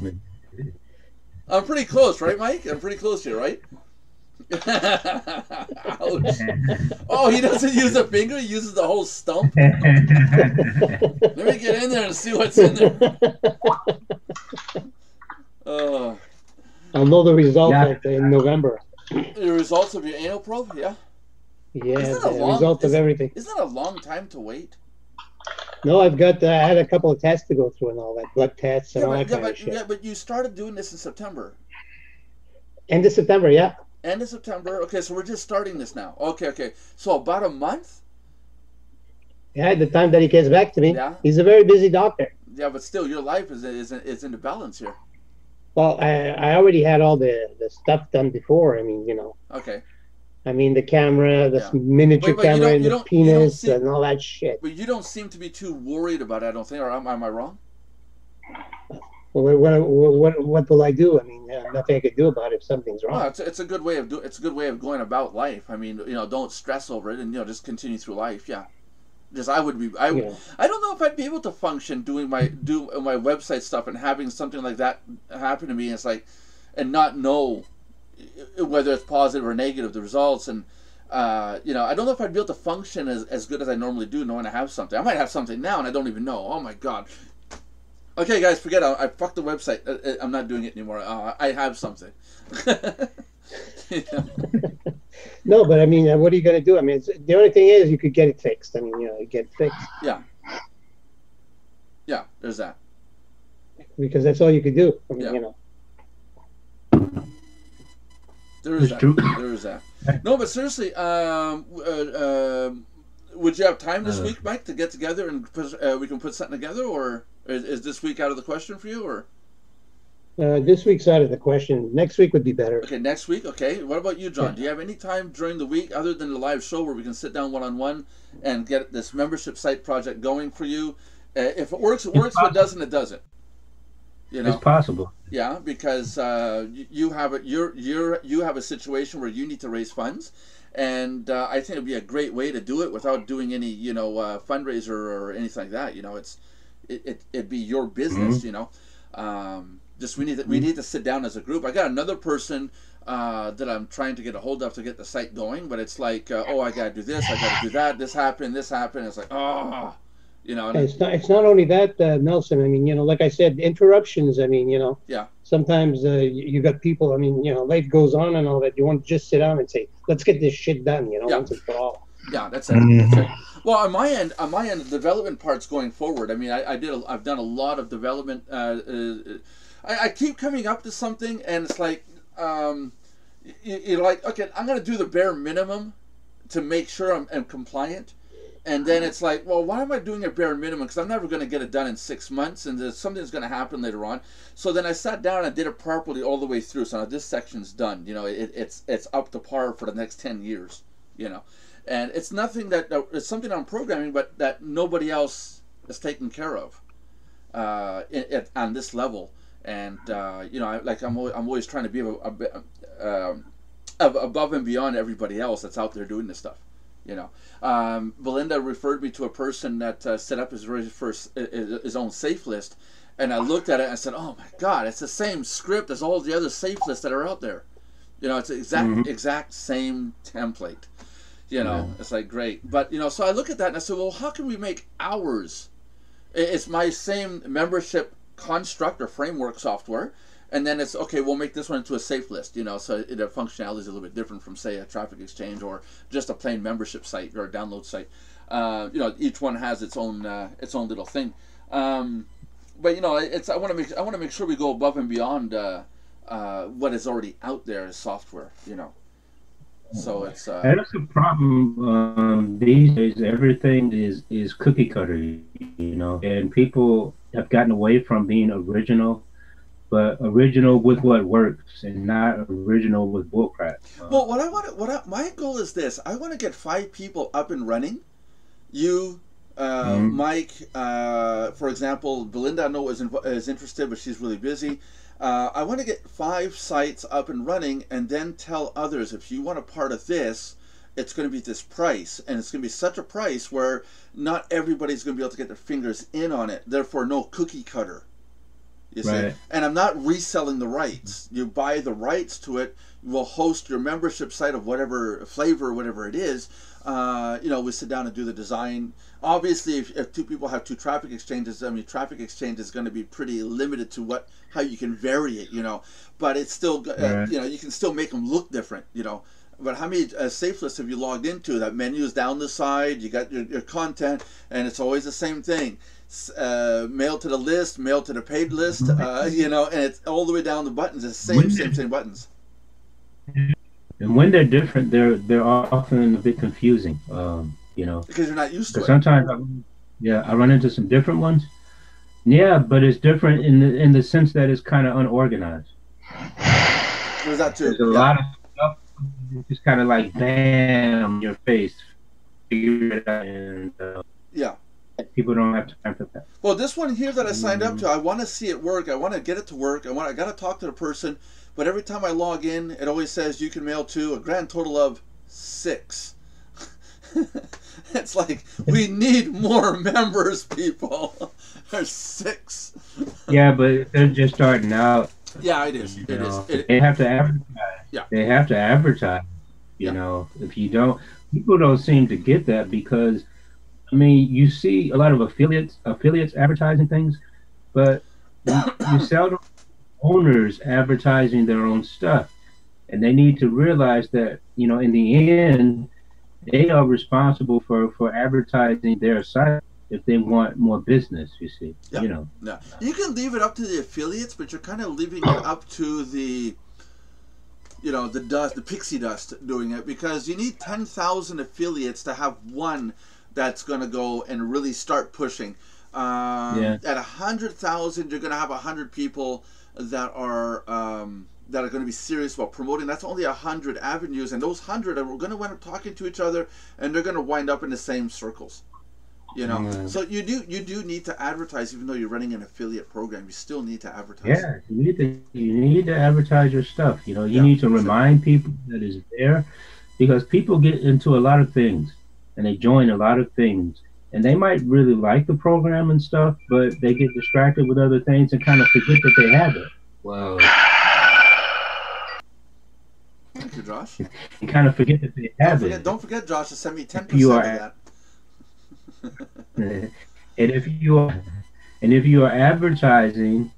Speaker 2: I'm pretty close, right, Mike? I'm pretty close here, right? Ouch. Oh, he doesn't use a finger, he uses the whole stump. Let me get in there and see what's in there.
Speaker 3: I'll know the result in November.
Speaker 2: The results of your anal probe? Yeah.
Speaker 3: Yeah, the result of everything.
Speaker 2: Isn't that a long time to wait?
Speaker 3: No, I've got. I had a couple of tests to go through and all that, blood tests and all that kind of shit.
Speaker 2: Yeah, but you started doing this in September.
Speaker 3: End of September, yeah.
Speaker 2: End of September. Okay, so we're just starting this now. Okay. So about a month?
Speaker 3: Yeah, the time that he gets back to me.
Speaker 2: Yeah.
Speaker 3: He's a very busy doctor.
Speaker 2: Yeah, but still, your life is in the balance here.
Speaker 3: Well, I already had all the stuff done before. I mean, you know.
Speaker 2: Okay.
Speaker 3: I mean, the camera, the miniature camera, and the penis, and all that shit.
Speaker 2: But you don't seem to be too worried about it, I don't think. Or am I wrong?
Speaker 3: Well, what will I do? I mean, nothing I could do about it if something's wrong.
Speaker 2: No, it's a good way of it's a good way of going about life. I mean, you know, don't stress over it, and you know, just continue through life. Yeah. Just I don't know if I'd be able to function doing my website stuff and having something like that happen to me. It's like, and not know whether it's positive or negative, the results, and you know, I don't know if I'd be able to function as good as I normally do knowing I have something. I might have something now and I don't even know. Oh my god. Okay, guys, forget it. I fucked the website. I'm not doing it anymore. I have something.
Speaker 3: No, but I mean, what are you going to do? I mean, the only thing is you could get it fixed. I mean, you know, you get it fixed.
Speaker 2: Yeah. Yeah, there's that.
Speaker 3: Because that's all you could do. I mean, you know.
Speaker 2: There is that. No, but seriously, would you have time this week, Mike, to get together and we can put something together, or is this week out of the question for you, or?
Speaker 3: This week's out of the question. Next week would be better.
Speaker 2: Okay, next week. Okay. What about you, John? Yeah. Do you have any time during the week other than the live show where we can sit down one-on-one and get this membership site project going for you? If it works, it works. If it doesn't, it doesn't. You know,
Speaker 4: it's possible.
Speaker 2: Yeah, because you have a situation where you need to raise funds, and I think it'd be a great way to do it without doing any fundraiser or anything like that. You know, it'd be your business. You know, just we need to sit down as a group. I got another person that I'm trying to get a hold of to get the site going, but it's like, oh, I gotta do this, I gotta do that. This happened. It's like, oh. You know,
Speaker 3: it's not only that, Nelson. I mean, you know, like I said, interruptions. I mean, you know,
Speaker 2: yeah.
Speaker 3: Sometimes you got people. I mean, you know, life goes on and all that. You want to just sit down and say, "Let's get this shit done." You know, once and for all.
Speaker 2: Yeah, that's it. That's it. Well, on my end, the development part's going forward. I mean, I've done a lot of development. I keep coming up to something, and it's like, you're like, okay, I'm gonna do the bare minimum to make sure I'm compliant. And then it's like, well, why am I doing a bare minimum? Because I'm never going to get it done in 6 months, and something's going to happen later on. So then I sat down and I did it properly all the way through. So now this section's done. You know, it's up to par for the next 10 years. You know, and it's nothing it's something I'm programming, but that nobody else is taking care of on this level. And you know, I'm always trying to be above and beyond everybody else that's out there doing this stuff. You know, Belinda referred me to a person that set up his own safe list, and I looked at it and I said, "Oh my God, it's the same script as all the other safe lists that are out there." You know, it's the exact same template. You know, it's like great, but you know, so I look at that and I said, "Well, how can we make ours?" It's my same membership construct or framework software. And then it's, okay, we'll make this one into a safe list, you know, so the functionality is a little bit different from, say, a traffic exchange or just a plain membership site or a download site. You know, each one has its own little thing. But you know, it's I want to make sure we go above and beyond what is already out there as software. You know, so it's
Speaker 4: That's a problem these days. Everything is cookie cutter, and people have gotten away from being original, but original with what works and not original with bullcrap.
Speaker 2: Well, my goal is this: I want to get 5 people up and running. You, Mike, for example, Belinda, I know is interested, but she's really busy. I want to get 5 sites up and running, and then tell others, if you want a part of this, it's going to be this price, and it's going to be such a price where not everybody's going to be able to get their fingers in on it. Therefore, no cookie cutter. You see,
Speaker 4: Right.
Speaker 2: and I'm not reselling the rights. You buy the rights to it. We'll host your membership site of whatever flavor, whatever it is. You know, we sit down and do the design. Obviously, if 2 people have 2 traffic exchanges, I mean, traffic exchange is going to be pretty limited to how you can vary it. You know, but it's still
Speaker 4: Right.
Speaker 2: you know, you can still make them look different. You know. But how many safe lists have you logged into? That menu is down the side. You got your content, and it's always the same thing. Mail to the list, mail to the paid list. You know, and it's all the way down the buttons. It's the same buttons.
Speaker 4: And when they're different, they're often a bit confusing.
Speaker 2: Because you're not used to it.
Speaker 4: Sometimes, I run into some different ones. Yeah, but it's different in the sense that it's kind of unorganized.
Speaker 2: There's that too.
Speaker 4: There's a lot of stuff. It's just kind of like bam in your face. Figure it out, and
Speaker 2: Yeah.
Speaker 4: people don't have time for that.
Speaker 2: Well, this one here that I signed up to, I want to see it work. I want to get it to work. I got to talk to the person. But every time I log in, it always says you can mail to a grand total of 6. It's like, we need more members, people. There's 6.
Speaker 4: Yeah, but they're just starting out.
Speaker 2: Yeah, it is. It is.
Speaker 4: They have to advertise.
Speaker 2: Yeah.
Speaker 4: They have to advertise. You know, if you don't, people don't seem to get that because, I mean, you see a lot of affiliates advertising things, but you seldom owners advertising their own stuff, and they need to realize that in the end, they are responsible for advertising their site if they want more business. You see,
Speaker 2: Yeah. You can leave it up to the affiliates, but you're kind of leaving it up to the the pixie dust doing it, because you need 10,000 affiliates to have one that's going to go and really start pushing. At 100,000, you're going to have 100 people that are going to be serious about promoting. That's only 100 avenues, and those 100 are going to wind up talking to each other, and they're going to wind up in the same circles. So you do need to advertise, even though you're running an affiliate program. You still need to advertise.
Speaker 4: Yeah, you need to advertise your stuff. You need to remind people that it's there, because people get into a lot of things and they join a lot of things, and they might really like the program and stuff, but they get distracted with other things and kind of forget that they have it. Well,
Speaker 2: thank you, Josh.
Speaker 4: You kind of forget that they have it.
Speaker 2: Don't forget, Josh, to send me 10% of that.
Speaker 4: And if you are advertising,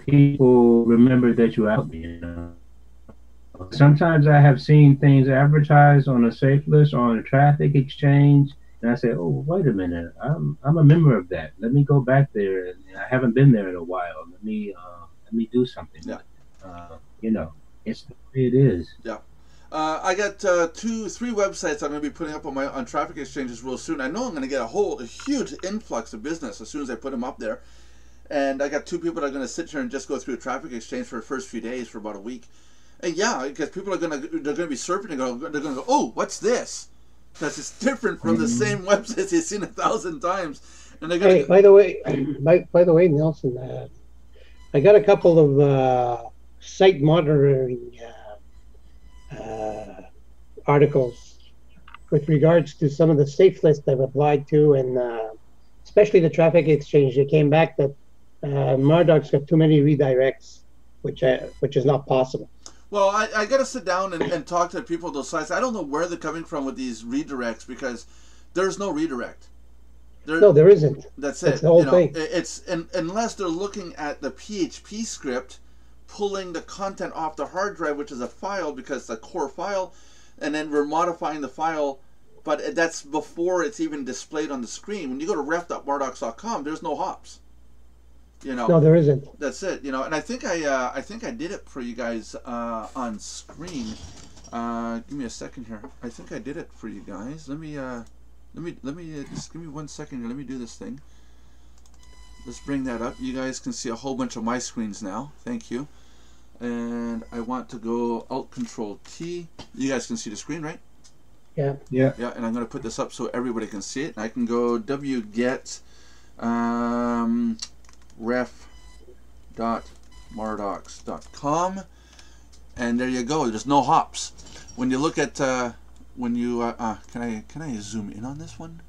Speaker 4: people remember that you're out there. Sometimes I have seen things advertised on a safe list or on a traffic exchange, and I say, "Oh, wait a minute, I'm a member of that. Let me go back there. And I haven't been there in a while. Let me do something."
Speaker 2: Yeah.
Speaker 4: It's the way it is.
Speaker 2: Yeah. I got 3 websites I'm going to be putting up on traffic exchanges real soon. I know I'm going to get a huge influx of business as soon as I put them up there. And I got 2 people that are going to sit here and just go through a traffic exchange for the first few days for about a week. And yeah, because people are they're going to be surfing and they're going to go, "Oh, what's this?" Because it's different from the same websites they've seen 1,000 times. And they're going
Speaker 3: by the way, Nelson, I got a couple of site monitoring articles with regards to some of the safe lists I've applied to, and especially the traffic exchange. They came back that Mardox got too many redirects, which is not possible.
Speaker 2: Well, I got to sit down and talk to the people of those sites. I don't know where they're coming from with these redirects, because there's no redirect.
Speaker 3: No, there isn't.
Speaker 2: That's
Speaker 3: the whole thing.
Speaker 2: It's unless they're looking at the PHP script, pulling the content off the hard drive, which is a file because it's a core file, and then we're modifying the file but that's before it's even displayed on the screen. When you go to ref.mardox.com, there's no hops. You know,
Speaker 3: No, there isn't.
Speaker 2: that's it. You know, and I think I did it for you guys on screen. Give me a second here. I think I did it for you guys. Let me just give me 1 second here. Let me do this thing. Let's bring that up. You guys can see a whole bunch of my screens now. Thank you. And I want to go Alt Control T. You guys can see the screen, right?
Speaker 3: Yeah.
Speaker 4: Yeah.
Speaker 2: Yeah, and I'm going to put this up so everybody can see it. I can go wget ref.mardox.com, and there you go. There's no hops. When you look at when you can I zoom in on this one?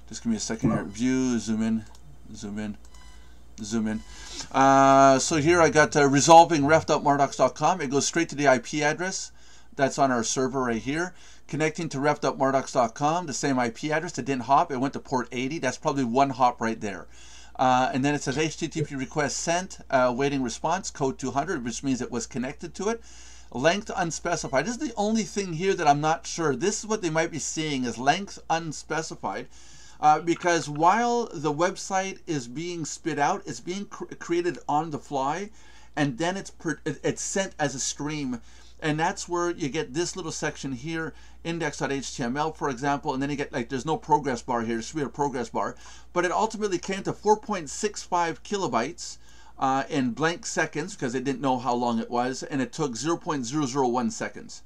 Speaker 2: Just give me a second here. View, zoom in, zoom in, zoom in. So here I got resolving ref.mardox.com. It goes straight to the IP address that's on our server right here. Connecting to ref.mardox.com, the same IP address. It didn't hop. It went to port 80. That's probably one hop right there. And then it says HTTP request sent, waiting response, code 200, which means it was connected to it. Length unspecified. This is the only thing here that I'm not sure. This is what they might be seeing is length unspecified. Because while the website is being spit out, it's being created on the fly, and then it's sent as a stream. And that's where you get this little section here, index.html, for example, and then you get, like, there's no progress bar here. There should be a progress bar. But it ultimately came to 4.65 kilobytes in blank seconds, because they didn't know how long it was, and it took 0.001 seconds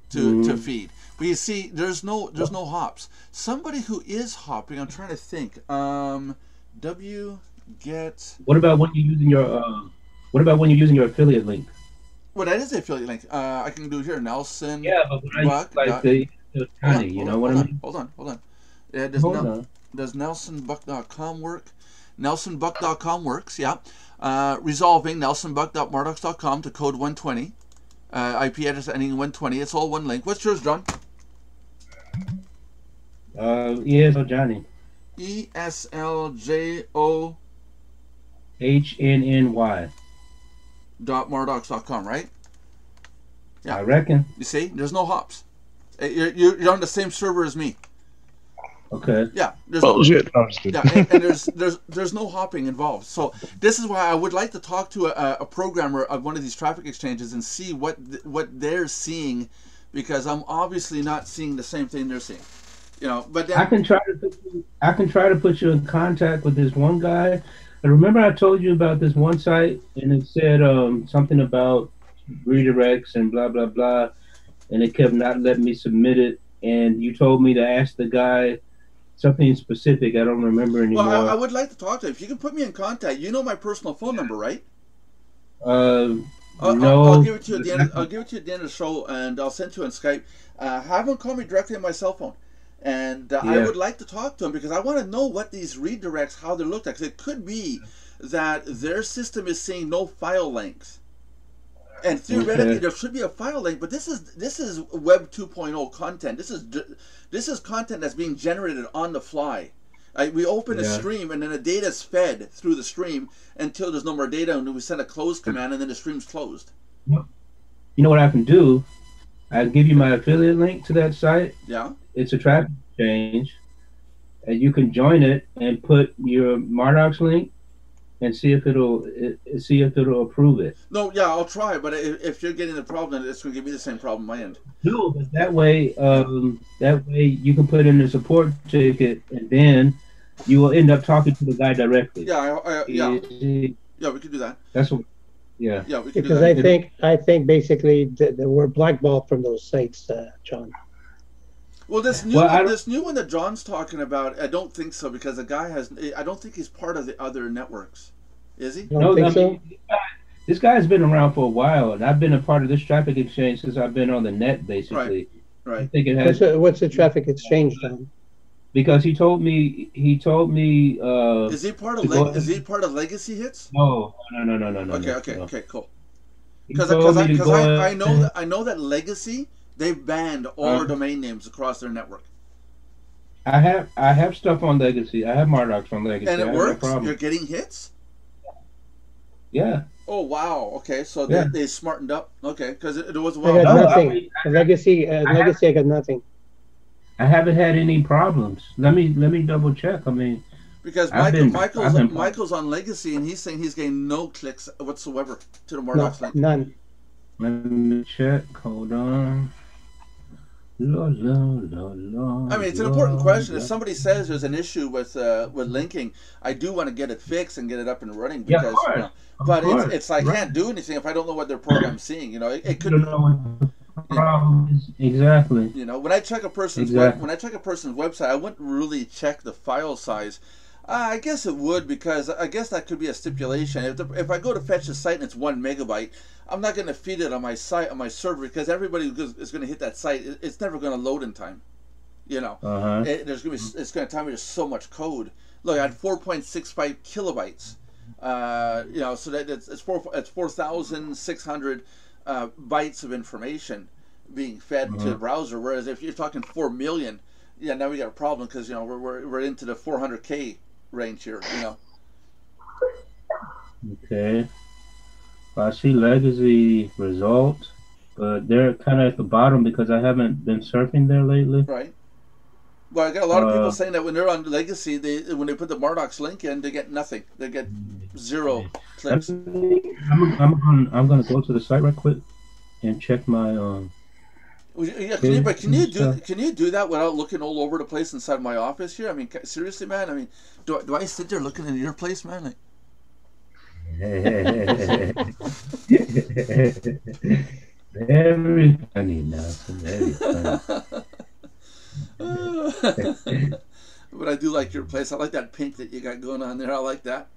Speaker 2: to feed. But you see, there's no hops. Somebody who is hopping, I'm trying to think. Wget.
Speaker 4: What about when you're using your affiliate link?
Speaker 2: Well, that is the affiliate link. I can do here. Nelson.
Speaker 4: Yeah, but when
Speaker 2: Buck.
Speaker 4: like the tiny, you know what I mean?
Speaker 2: Hold on. Yeah, does NelsonBuck.com work? NelsonBuck.com works. Yeah. Resolving NelsonBuck.mardox.com to code 120. IP address ending 120. It's all one link. What's yours, John?
Speaker 4: ESL Johnny.
Speaker 2: ESLJO
Speaker 4: HNNY.
Speaker 2: .mardox.com, right?
Speaker 4: Yeah. I reckon.
Speaker 2: You see, there's no hops. You're on the same server as me.
Speaker 4: Okay.
Speaker 2: Yeah.
Speaker 1: Bullshit.
Speaker 2: Yeah, and there's no hopping involved. So this is why I would like to talk to a programmer of one of these traffic exchanges and see what they're seeing, because I'm obviously not seeing the same thing they're seeing. You know, but then, I can try
Speaker 4: to put you in contact with this one guy. And remember I told you about this one site, and it said something about redirects and blah blah blah, and it kept not letting me submit it. And you told me to ask the guy something specific. I don't remember anymore.
Speaker 2: Well, I would like to talk to him. If you can put me in contact, you know my personal phone number, right?
Speaker 4: No.
Speaker 2: I'll give it to you at the end. I'll give it to you at the end of the show, and I'll send you on Skype. Have him call me directly on my cell phone. And I would like to talk to him, because I want to know what these redirects, how they're looked at. Because it could be that their system is seeing no file length, and theoretically there should be a file length. But this is Web 2.0 content. This is content that's being generated on the fly. We open a stream, and then the data is fed through the stream until there's no more data, and then we send a close command, and then the stream's closed.
Speaker 4: You know what I can do? I can give you my affiliate link to that site.
Speaker 2: Yeah.
Speaker 4: It's a traffic exchange, and you can join it and put your Mardox link and see if it'll approve it.
Speaker 2: No, yeah, I'll try. But if you're getting the problem, it's going to give me the same problem on my end.
Speaker 4: No, but that way you can put in a support ticket, and then you will end up talking to the guy directly.
Speaker 2: Yeah, yeah, we could do that.
Speaker 4: That's what. Yeah.
Speaker 2: Yeah, we could
Speaker 3: because
Speaker 2: do that.
Speaker 3: I think basically that we're blackballed from those sites, John.
Speaker 2: Well, this new one that John's talking about, I don't think so, because the guy I don't think he's part of the other networks. Is he?
Speaker 3: You don't think so?
Speaker 4: This guy's been around for a while, and I've been a part of this traffic exchange since I've been on the net, basically.
Speaker 2: Right.
Speaker 4: I think it has.
Speaker 3: What's the traffic exchange, John?
Speaker 4: Because he told me.
Speaker 2: Is he part of Legacy Hits?
Speaker 4: No.
Speaker 2: Okay, cool. Because I know that Legacy, they've banned all domain names across their network.
Speaker 4: I have stuff on Legacy. I have Mardox on Legacy.
Speaker 2: And it works? You're getting hits?
Speaker 4: Yeah.
Speaker 2: Oh wow. Okay, so
Speaker 4: Yeah.
Speaker 2: they smartened up. Okay, because it was a
Speaker 3: I
Speaker 2: while
Speaker 3: got
Speaker 2: back.
Speaker 3: nothing. Legacy, I got nothing.
Speaker 4: I haven't had any problems. Let me double check. I mean,
Speaker 2: Because
Speaker 4: I've been
Speaker 2: Michael's on Legacy, and he's saying he's getting no clicks whatsoever to the
Speaker 3: No,
Speaker 2: Mardox link.
Speaker 3: none.
Speaker 4: Let me check. Hold on. La, la, la, la,
Speaker 2: I mean, it's an
Speaker 4: la,
Speaker 2: important question. If
Speaker 4: la.
Speaker 2: somebody says there's an issue with linking, I do want to get it fixed and get it up and running
Speaker 4: Yeah,
Speaker 2: because
Speaker 4: of course. Of
Speaker 2: but
Speaker 4: course.
Speaker 2: it's I
Speaker 4: Right.
Speaker 2: can't do anything if I don't know what their program's seeing. You know, it
Speaker 4: You
Speaker 2: could
Speaker 4: don't know what the problem is. Exactly.
Speaker 2: you know when I check a person's
Speaker 4: Exactly.
Speaker 2: when I check a person's website, I wouldn't really check the file size. I guess it would because I guess that could be a stipulation. If I go to fetch a site and it's 1 megabyte, I'm not going to feed it on my site on my server because everybody is going to hit that site. It's never going to load in time. You know, it's going to tell me there's so much code. Look, I had 4.65 kilobytes. You know, so that it's 4,600 bytes of information being fed to the browser. Whereas if you're talking 4 million, yeah, now we got a problem because you know we're into the 400K range here. You know.
Speaker 4: Okay. I see legacy results, but they're kind of at the bottom because I haven't been surfing there lately.
Speaker 2: Right. Well, I got a lot of people saying that when they're on Legacy, when they put the Mardox link in, they get nothing. They get 0 clicks.
Speaker 4: I'm gonna go to the site right quick and check my
Speaker 2: Yeah, can you do that without looking all over the place inside my office here? I mean, seriously, man. I mean, do I sit there looking in your place, man? Like,
Speaker 4: very funny, Nelson. Very funny.
Speaker 2: But I do like your place. I like that pink that you got going on there. I like that.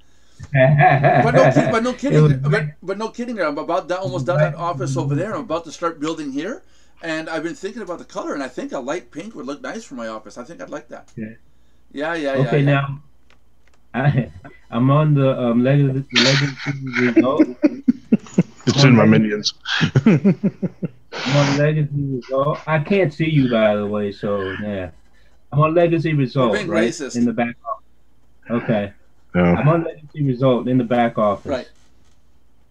Speaker 2: But no kidding. I'm almost done that office over there. I'm about to start building here, and I've been thinking about the color, and I think a light pink would look nice for my office. I think I'd like that.
Speaker 4: Okay.
Speaker 2: Yeah.
Speaker 4: Okay, now I'm on the legacy result.
Speaker 1: It's in my minions.
Speaker 4: I'm on legacy result. I can't see you, by the way, so yeah. I'm on legacy result, right?
Speaker 2: Racist.
Speaker 4: In the back office. Okay.
Speaker 1: No.
Speaker 4: I'm on legacy result in the back office.
Speaker 2: Right.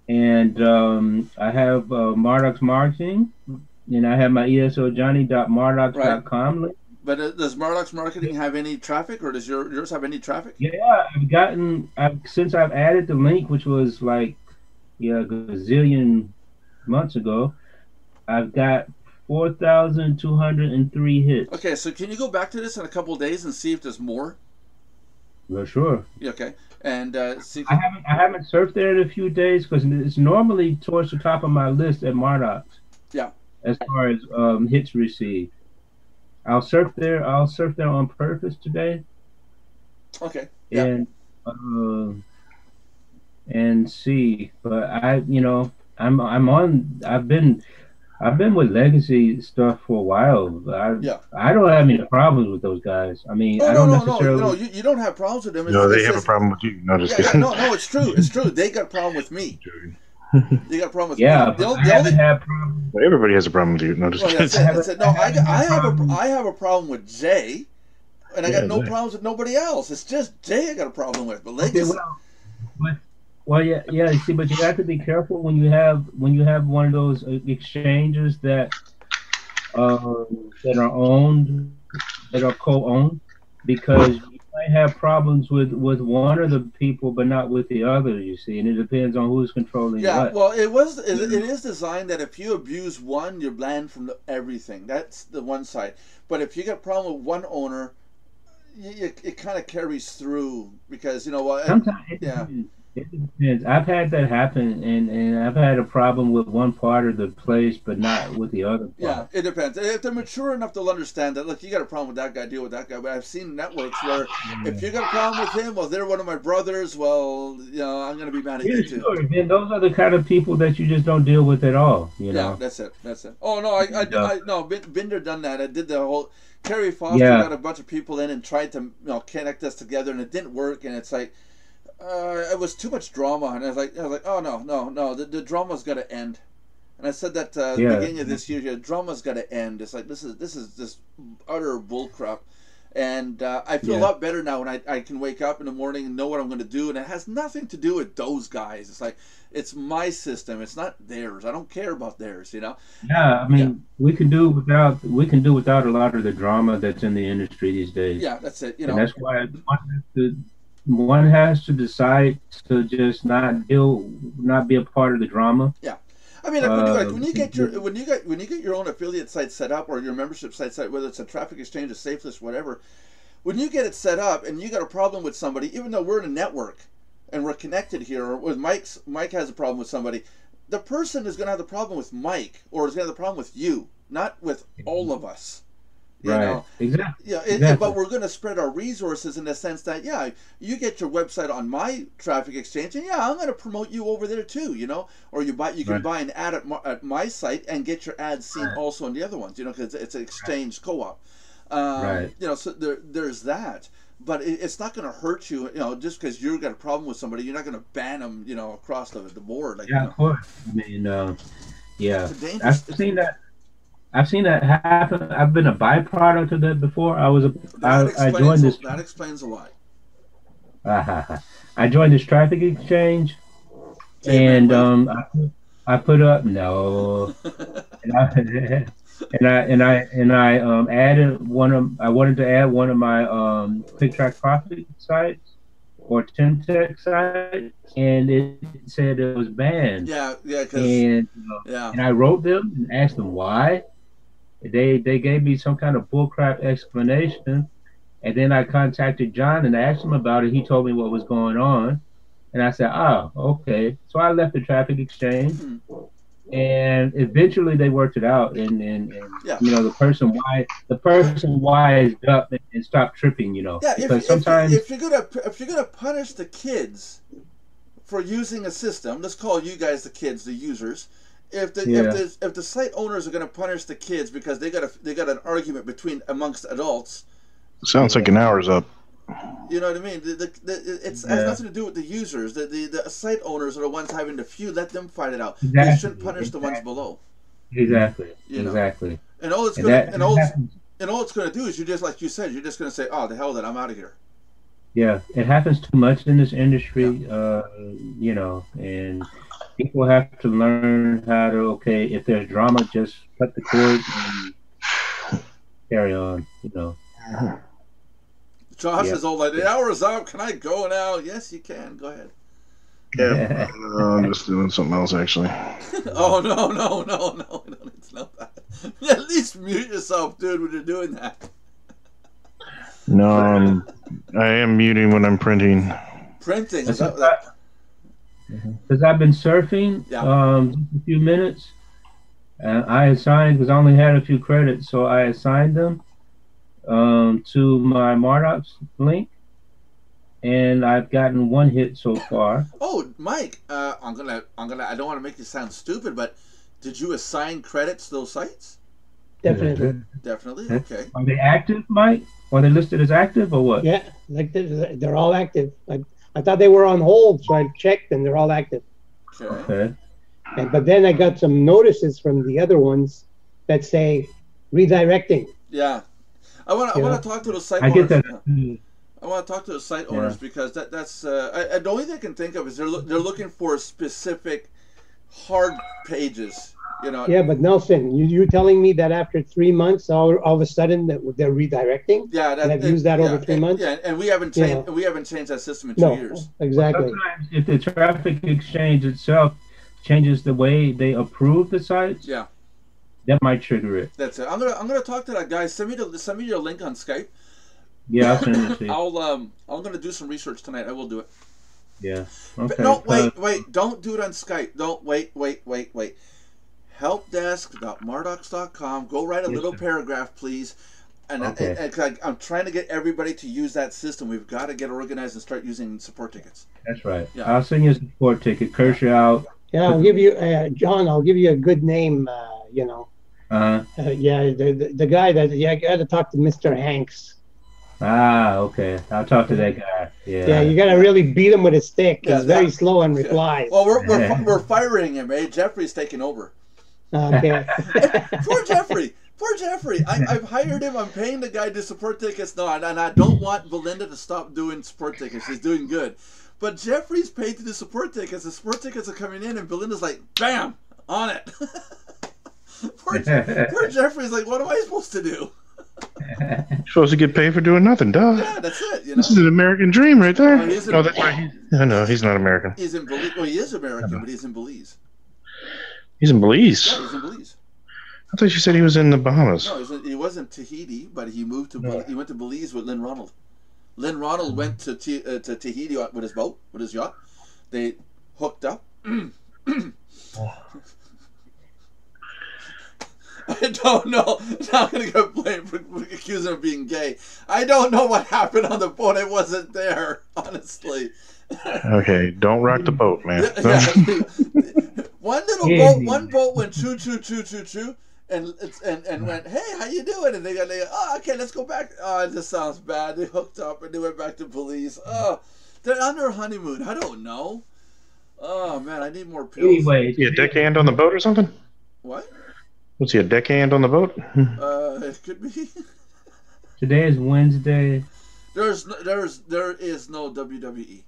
Speaker 4: And I have Mardox marketing, and I have my esojohnny.mardox.com link.
Speaker 2: But does Mardox marketing have any traffic, or does yours have any traffic?
Speaker 4: Yeah, since I've added the link, which was like a gazillion months ago, I've got 4,203 hits.
Speaker 2: Okay, so can you go back to this in a couple of days and see if there's more?
Speaker 4: Well, sure.
Speaker 2: Okay, and see.
Speaker 4: I haven't surfed there in a few days because it's normally towards the top of my list at Mardox.
Speaker 2: Yeah.
Speaker 4: As far as hits received, I'll surf there on purpose today.
Speaker 2: Okay. Yeah.
Speaker 4: And see, but I've been with legacy stuff for a while. I don't have any problems with those guys. I mean, I don't necessarily.
Speaker 2: No, you don't have problems with them.
Speaker 1: No, they have a problem with you. No, just kidding.
Speaker 2: No, it's true. It's true. They got a problem with me. They got a problem with me.
Speaker 4: Yeah, but I haven't had problems.
Speaker 1: Well, everybody has a problem with you. No, just kidding.
Speaker 2: I have a problem with Jay, and I got no problems with nobody else. It's just Jay I got a problem with. But legacy.
Speaker 4: Well, yeah. See, but you have to be careful when you have one of those exchanges that are co-owned, because you might have problems with one of the people, but not with the other. You see, and it depends on who's controlling what.
Speaker 2: Yeah, well, it is designed that if you abuse one, you're banned from everything. That's the one side. But if you get a problem with one owner, it kind of carries through because you know what?
Speaker 4: Sometimes, it depends. I've had that happen, and I've had a problem with one part of the place, but not with the other part.
Speaker 2: Yeah, it depends. If they're mature enough, they'll understand that. Look, you got a problem with that guy, deal with that guy. But I've seen networks where if you got a problem with him, well, they're one of my brothers. Well, you know, I'm going to be mad at you too.
Speaker 4: Sure. And those are the kind of people that you just don't deal with at all. You know.
Speaker 2: Yeah, that's it. Oh no, no, Binder done that. I did the whole. Kerry Foster got a bunch of people in and tried to connect us together, and it didn't work. And it's like. It was too much drama, and I was like, oh no, the drama's got to end. And I said that at the beginning of this year, drama's got to end. It's like this is just utter bullcrap. And I feel a lot better now when I can wake up in the morning and know what I'm going to do, and it has nothing to do with those guys. It's like, it's my system. It's not theirs. I don't care about theirs, you know?
Speaker 4: Yeah, I mean, we can do without a lot of the drama that's in the industry these days.
Speaker 2: Yeah, that's it. You know,
Speaker 4: and that's why one has to decide to just not be a part of the drama.
Speaker 2: Yeah. I mean, like when you get your own affiliate site set up, or your membership site set, whether it's a traffic exchange, a safe list, whatever, when you get it set up and you got a problem with somebody, even though we're in a network and we're connected here, or with Mike has a problem with somebody, the person is going to have the problem with Mike, or is going to have the problem with you, not with all of us. You know?
Speaker 4: Exactly.
Speaker 2: Yeah,
Speaker 4: exactly.
Speaker 2: But we're going to spread our resources in the sense that, yeah, you get your website on my traffic exchange, and yeah, I'm going to promote you over there too, you know, or you can buy an ad at my site and get your ads seen also on the other ones, you know, because it's an exchange co-op. You know, so there's that. But it's not going to hurt you, you know, just because you've got a problem with somebody. You're not going to ban them, you know, across the board. Like,
Speaker 4: yeah,
Speaker 2: you know.
Speaker 4: Of course. I mean, yeah, I've seen that happen. I've been a byproduct of that before. I joined this.
Speaker 2: That explains a lot.
Speaker 4: I joined this traffic exchange, and I put up and I added I wanted to add one of my Click Track Profit sites or Temtech sites, and it said it was banned.
Speaker 2: Yeah.
Speaker 4: And I wrote them and asked them why. They gave me some kind of bullcrap explanation, and then I contacted John and asked him about it. He told me what was going on, and I said, "Oh, okay." So I left the traffic exchange, and eventually they worked it out. And you know, the person wised up and stopped tripping. You know, because sometimes
Speaker 2: if you're gonna punish the kids for using a system, let's call you guys the kids, the users. If the site owners are going to punish the kids because they got an argument amongst adults,
Speaker 1: sounds like an hour's up.
Speaker 2: You know what I mean? It has nothing to do with the users. The site owners are the ones having the feud. Let them fight it out.
Speaker 4: Exactly.
Speaker 2: They shouldn't punish the ones below.
Speaker 4: Exactly.
Speaker 2: You know?
Speaker 4: Exactly.
Speaker 2: And all it's going to do is, you just, like you said, you're just going to say, "Oh, the hell, that I'm out of here."
Speaker 4: Yeah, it happens too much in this industry. You know, and people have to learn how to, if there's drama, just cut the cord and carry on, you know.
Speaker 2: Josh is all like, "The hour is up. Can I go now?" Yes, you can. Go ahead.
Speaker 1: Yeah. I'm just doing something else, actually.
Speaker 2: Oh, no. It's not that. At least mute yourself, dude, when you're doing that.
Speaker 1: No, I am muting when I'm printing.
Speaker 2: Printing?
Speaker 4: Because I've been surfing just a few minutes, and I assigned, because I only had a few credits, so I assigned them to my Mardox link, and I've gotten one hit so far.
Speaker 2: Oh, Mike, I don't want to make you sound stupid, but did you assign credits to those sites?
Speaker 3: Definitely.
Speaker 2: Definitely? Okay.
Speaker 4: Are they active, Mike? Are they listed as active or what?
Speaker 3: Yeah, like they're all active. I thought they were on hold, so I checked, and they're all active.
Speaker 2: Okay.
Speaker 3: But then I got some notices from the other ones that say redirecting.
Speaker 2: Yeah, I want to talk to the site
Speaker 4: owners. I get that.
Speaker 2: I want to talk to the site owners because that's the only thing I can think of is they're looking for specific hard pages. You know.
Speaker 3: Yeah, but Nelson, you're telling me that after 3 months, all of a sudden they're redirecting?
Speaker 2: Yeah,
Speaker 3: and I've used that over 3 months.
Speaker 2: Yeah, and we haven't changed. We haven't changed that system in 2 years.
Speaker 3: Exactly.
Speaker 4: Well, sometimes if the traffic exchange itself changes the way they approve the sites, that might trigger it.
Speaker 2: That's it. I'm gonna talk to that guy. Send me your link on Skype.
Speaker 4: Yeah, I'll send it to you.
Speaker 2: I'm gonna do some research tonight. I will do it.
Speaker 4: Yeah. Okay.
Speaker 2: But no, wait. Don't do it on Skype. Don't wait. Helpdesk.mardox.com. Go write a little paragraph, please. And I'm trying to get everybody to use that system. We've got to get organized and start using support tickets.
Speaker 4: That's right. Yeah. I'll send you a support ticket. Curse you out.
Speaker 3: Yeah, I'll give you, John. I'll give you a good name. You know. The guy that I got to talk to Mr. Hanks.
Speaker 4: Ah, okay. I'll talk to that guy. Yeah.
Speaker 3: Yeah, you got to really beat him with a stick. He's very slow in replies.
Speaker 2: Well, we're firing him. Jeffrey's taking over.
Speaker 3: Okay.
Speaker 2: Poor Jeffrey. Poor Jeffrey. I've hired him. I'm paying the guy to support tickets. No, and I don't want Belinda to stop doing support tickets. She's doing good. But Jeffrey's paid to do support tickets. The support tickets are coming in, and Belinda's like, bam, on it. Poor Jeffrey's like, what am I supposed to do?
Speaker 1: You're supposed to get paid for doing nothing, duh.
Speaker 2: Yeah, that's it. You know?
Speaker 1: This is an American dream right there.
Speaker 2: That's
Speaker 1: right. No, he's not American.
Speaker 2: He's in Belize. Well, he is American, but he's in Belize.
Speaker 1: He's in Belize?
Speaker 2: Yeah, he's in Belize.
Speaker 1: I thought you said he was in the Bahamas.
Speaker 2: No, he wasn't Tahiti, but he moved to he went to Belize with Lynn Ronald. Lynn Ronald went to Tahiti with his boat, with his yacht. They hooked up. I don't know. Now I'm going to get blamed for accusing him of being gay. I don't know what happened on the boat. I wasn't there, honestly.
Speaker 1: Okay, don't rock the boat, man.
Speaker 2: One boat went choo choo choo choo choo, and went, hey, how you doing? And they go, oh, okay, let's go back. Oh, this sounds bad. They hooked up and they went back to Belize. Oh, they're on their honeymoon. I don't know. Oh man, I need more pills.
Speaker 1: Anyway, you a deckhand on the boat or something?
Speaker 2: What?
Speaker 1: Was he a deckhand on the boat?
Speaker 2: It could be.
Speaker 4: Today is Wednesday.
Speaker 2: There is no WWE.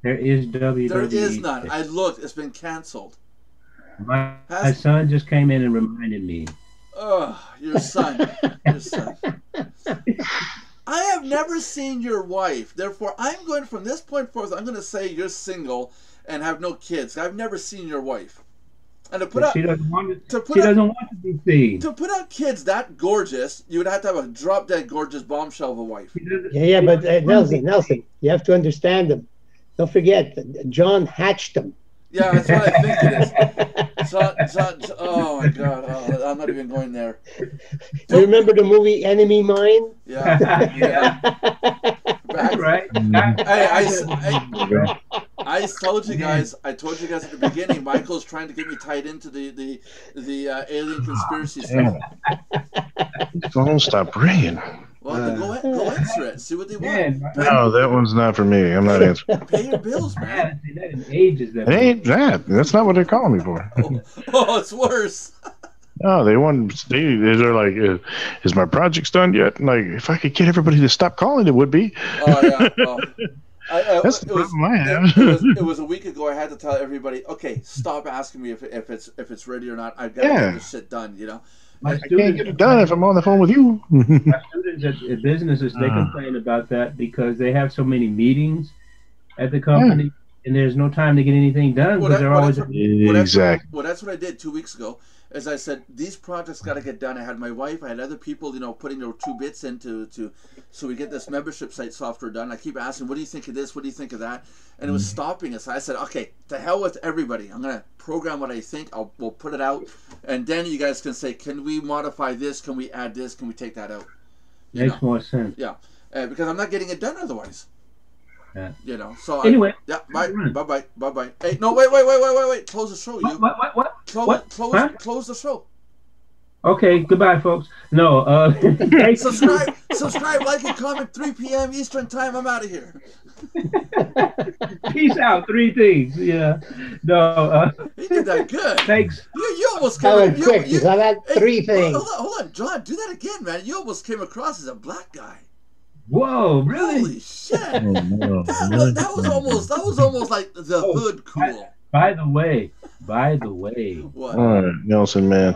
Speaker 4: There is WWE.
Speaker 2: There is none. I looked. It's been canceled.
Speaker 4: My son just came in and reminded me.
Speaker 2: Oh, your son. Your son. I have never seen your wife. Therefore, I'm going from this point forth, I'm going to say you're single and have no kids. I've never seen your wife. And
Speaker 4: she doesn't want to be seen.
Speaker 2: To put out kids that gorgeous, you would have to have a drop-dead gorgeous bombshell of a wife.
Speaker 3: Yeah, but Nelson, you have to understand them. Don't forget, John hatched them.
Speaker 2: Yeah, that's what I think it is. Oh my God, I'm not even going there.
Speaker 3: Do you remember the movie Enemy Mine?
Speaker 2: Yeah, yeah.
Speaker 4: That's right.
Speaker 2: I told you guys at the beginning, Michael's trying to get me tied into the alien conspiracy stuff.
Speaker 1: Phone stop ringing.
Speaker 2: Well, go answer it. See what they want.
Speaker 1: No, that one's not for me. I'm not answering.
Speaker 2: Pay your bills, man.
Speaker 1: It ain't that. That's not what they're calling me for.
Speaker 2: Oh, it's worse.
Speaker 1: No, they're like, is my projects done yet? Like, if I could get everybody to stop calling, it would be.
Speaker 2: Oh yeah. Oh.
Speaker 1: That's the problem I have.
Speaker 2: It was a week ago. I had to tell everybody, okay, stop asking me if it's ready or not. I've got to get this shit done. You know.
Speaker 1: I can't get it done if I'm on the phone with you.
Speaker 4: My students at businesses, they complain about that because they have so many meetings at the company, and there's no time to get anything done.
Speaker 1: Exactly.
Speaker 2: Well, that's what I did 2 weeks ago. As I said, these projects got to get done. I had my wife, I had other people, putting their 2 bits into so we get this membership site software done. I keep asking, what do you think of this? What do you think of that? And it was stopping us. I said, okay, to hell with everybody. I'm gonna program what I think. We'll put it out, and then you guys can say, can we modify this? Can we add this? Can we take that out?
Speaker 4: Makes more sense.
Speaker 2: Yeah, because I'm not getting it done otherwise.
Speaker 4: Yeah.
Speaker 2: So
Speaker 4: anyway,
Speaker 2: bye. Hey, no, wait. Close the show.
Speaker 4: What?
Speaker 2: Close the show.
Speaker 4: Okay, goodbye, folks. No,
Speaker 2: subscribe, like, and comment. 3 p.m. Eastern time. I'm out of here.
Speaker 4: Peace out. 3 things. Yeah. No.
Speaker 2: You did that good.
Speaker 4: Thanks.
Speaker 2: You almost came.
Speaker 3: You saw that 3 things.
Speaker 2: Hold on, John. Do that again, man. You almost came across as a black guy.
Speaker 4: Whoa! Really?
Speaker 2: Holy shit! That was almost like the hood cool.
Speaker 4: By the way.
Speaker 2: What?
Speaker 1: All right, Nelson, man.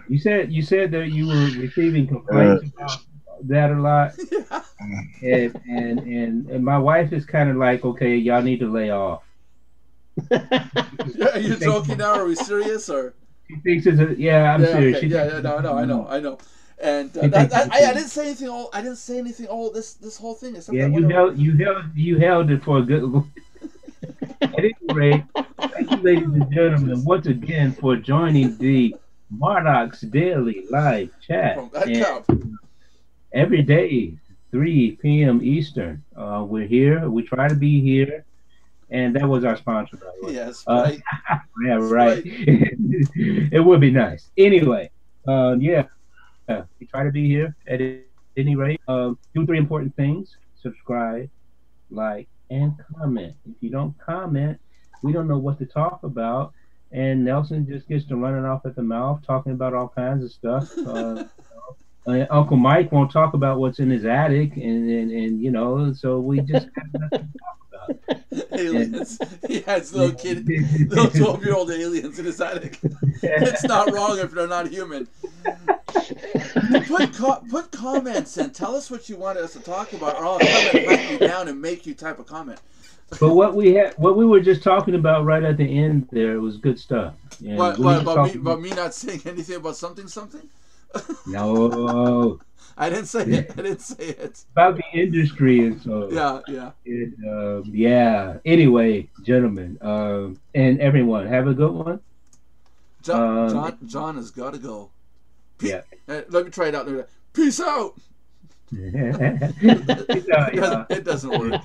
Speaker 4: You said that you were receiving complaints about that a lot. Yeah. And my wife is kind of like, okay, y'all need to lay off.
Speaker 2: Are you joking now? Are we serious or?
Speaker 4: She thinks it's I'm serious.
Speaker 2: Okay. No, I know. And I didn't say anything. I didn't say anything. This whole thing is.
Speaker 4: Yeah, you held it for a good. At any rate, thank you, ladies and gentlemen, once again for joining the Mardox Daily Live Chat. Every day, 3 p.m. Eastern. We're here. We try to be here. And that was our sponsor, by the way.
Speaker 2: Yes, right.
Speaker 4: Yeah, right. It would be nice. Anyway, we try to be here at any rate. Do 3 important things. Subscribe, like, and comment. If you don't comment, we don't know what to talk about. and Nelson just gets to running off at the mouth, talking about all kinds of stuff. Uncle Mike won't talk about what's in his attic, and you know, so we just have nothing to talk about.
Speaker 2: Aliens. He has little 12-year-old aliens in his attic. It's not wrong if they're not human. Put comments in. Tell us what you want us to talk about, or I'll come and hunt you down and make you type a comment.
Speaker 4: But what we were just talking about right at the end there was good stuff.
Speaker 2: What about me not saying anything about something?
Speaker 4: No,
Speaker 2: I didn't say it.
Speaker 4: About the industry and so.
Speaker 2: Yeah.
Speaker 4: Yeah. Anyway, gentlemen, and everyone, have a good one.
Speaker 2: John has got to go.
Speaker 4: Yeah.
Speaker 2: Let me try it out. Peace out.
Speaker 4: Peace out, y'all.
Speaker 2: It doesn't work.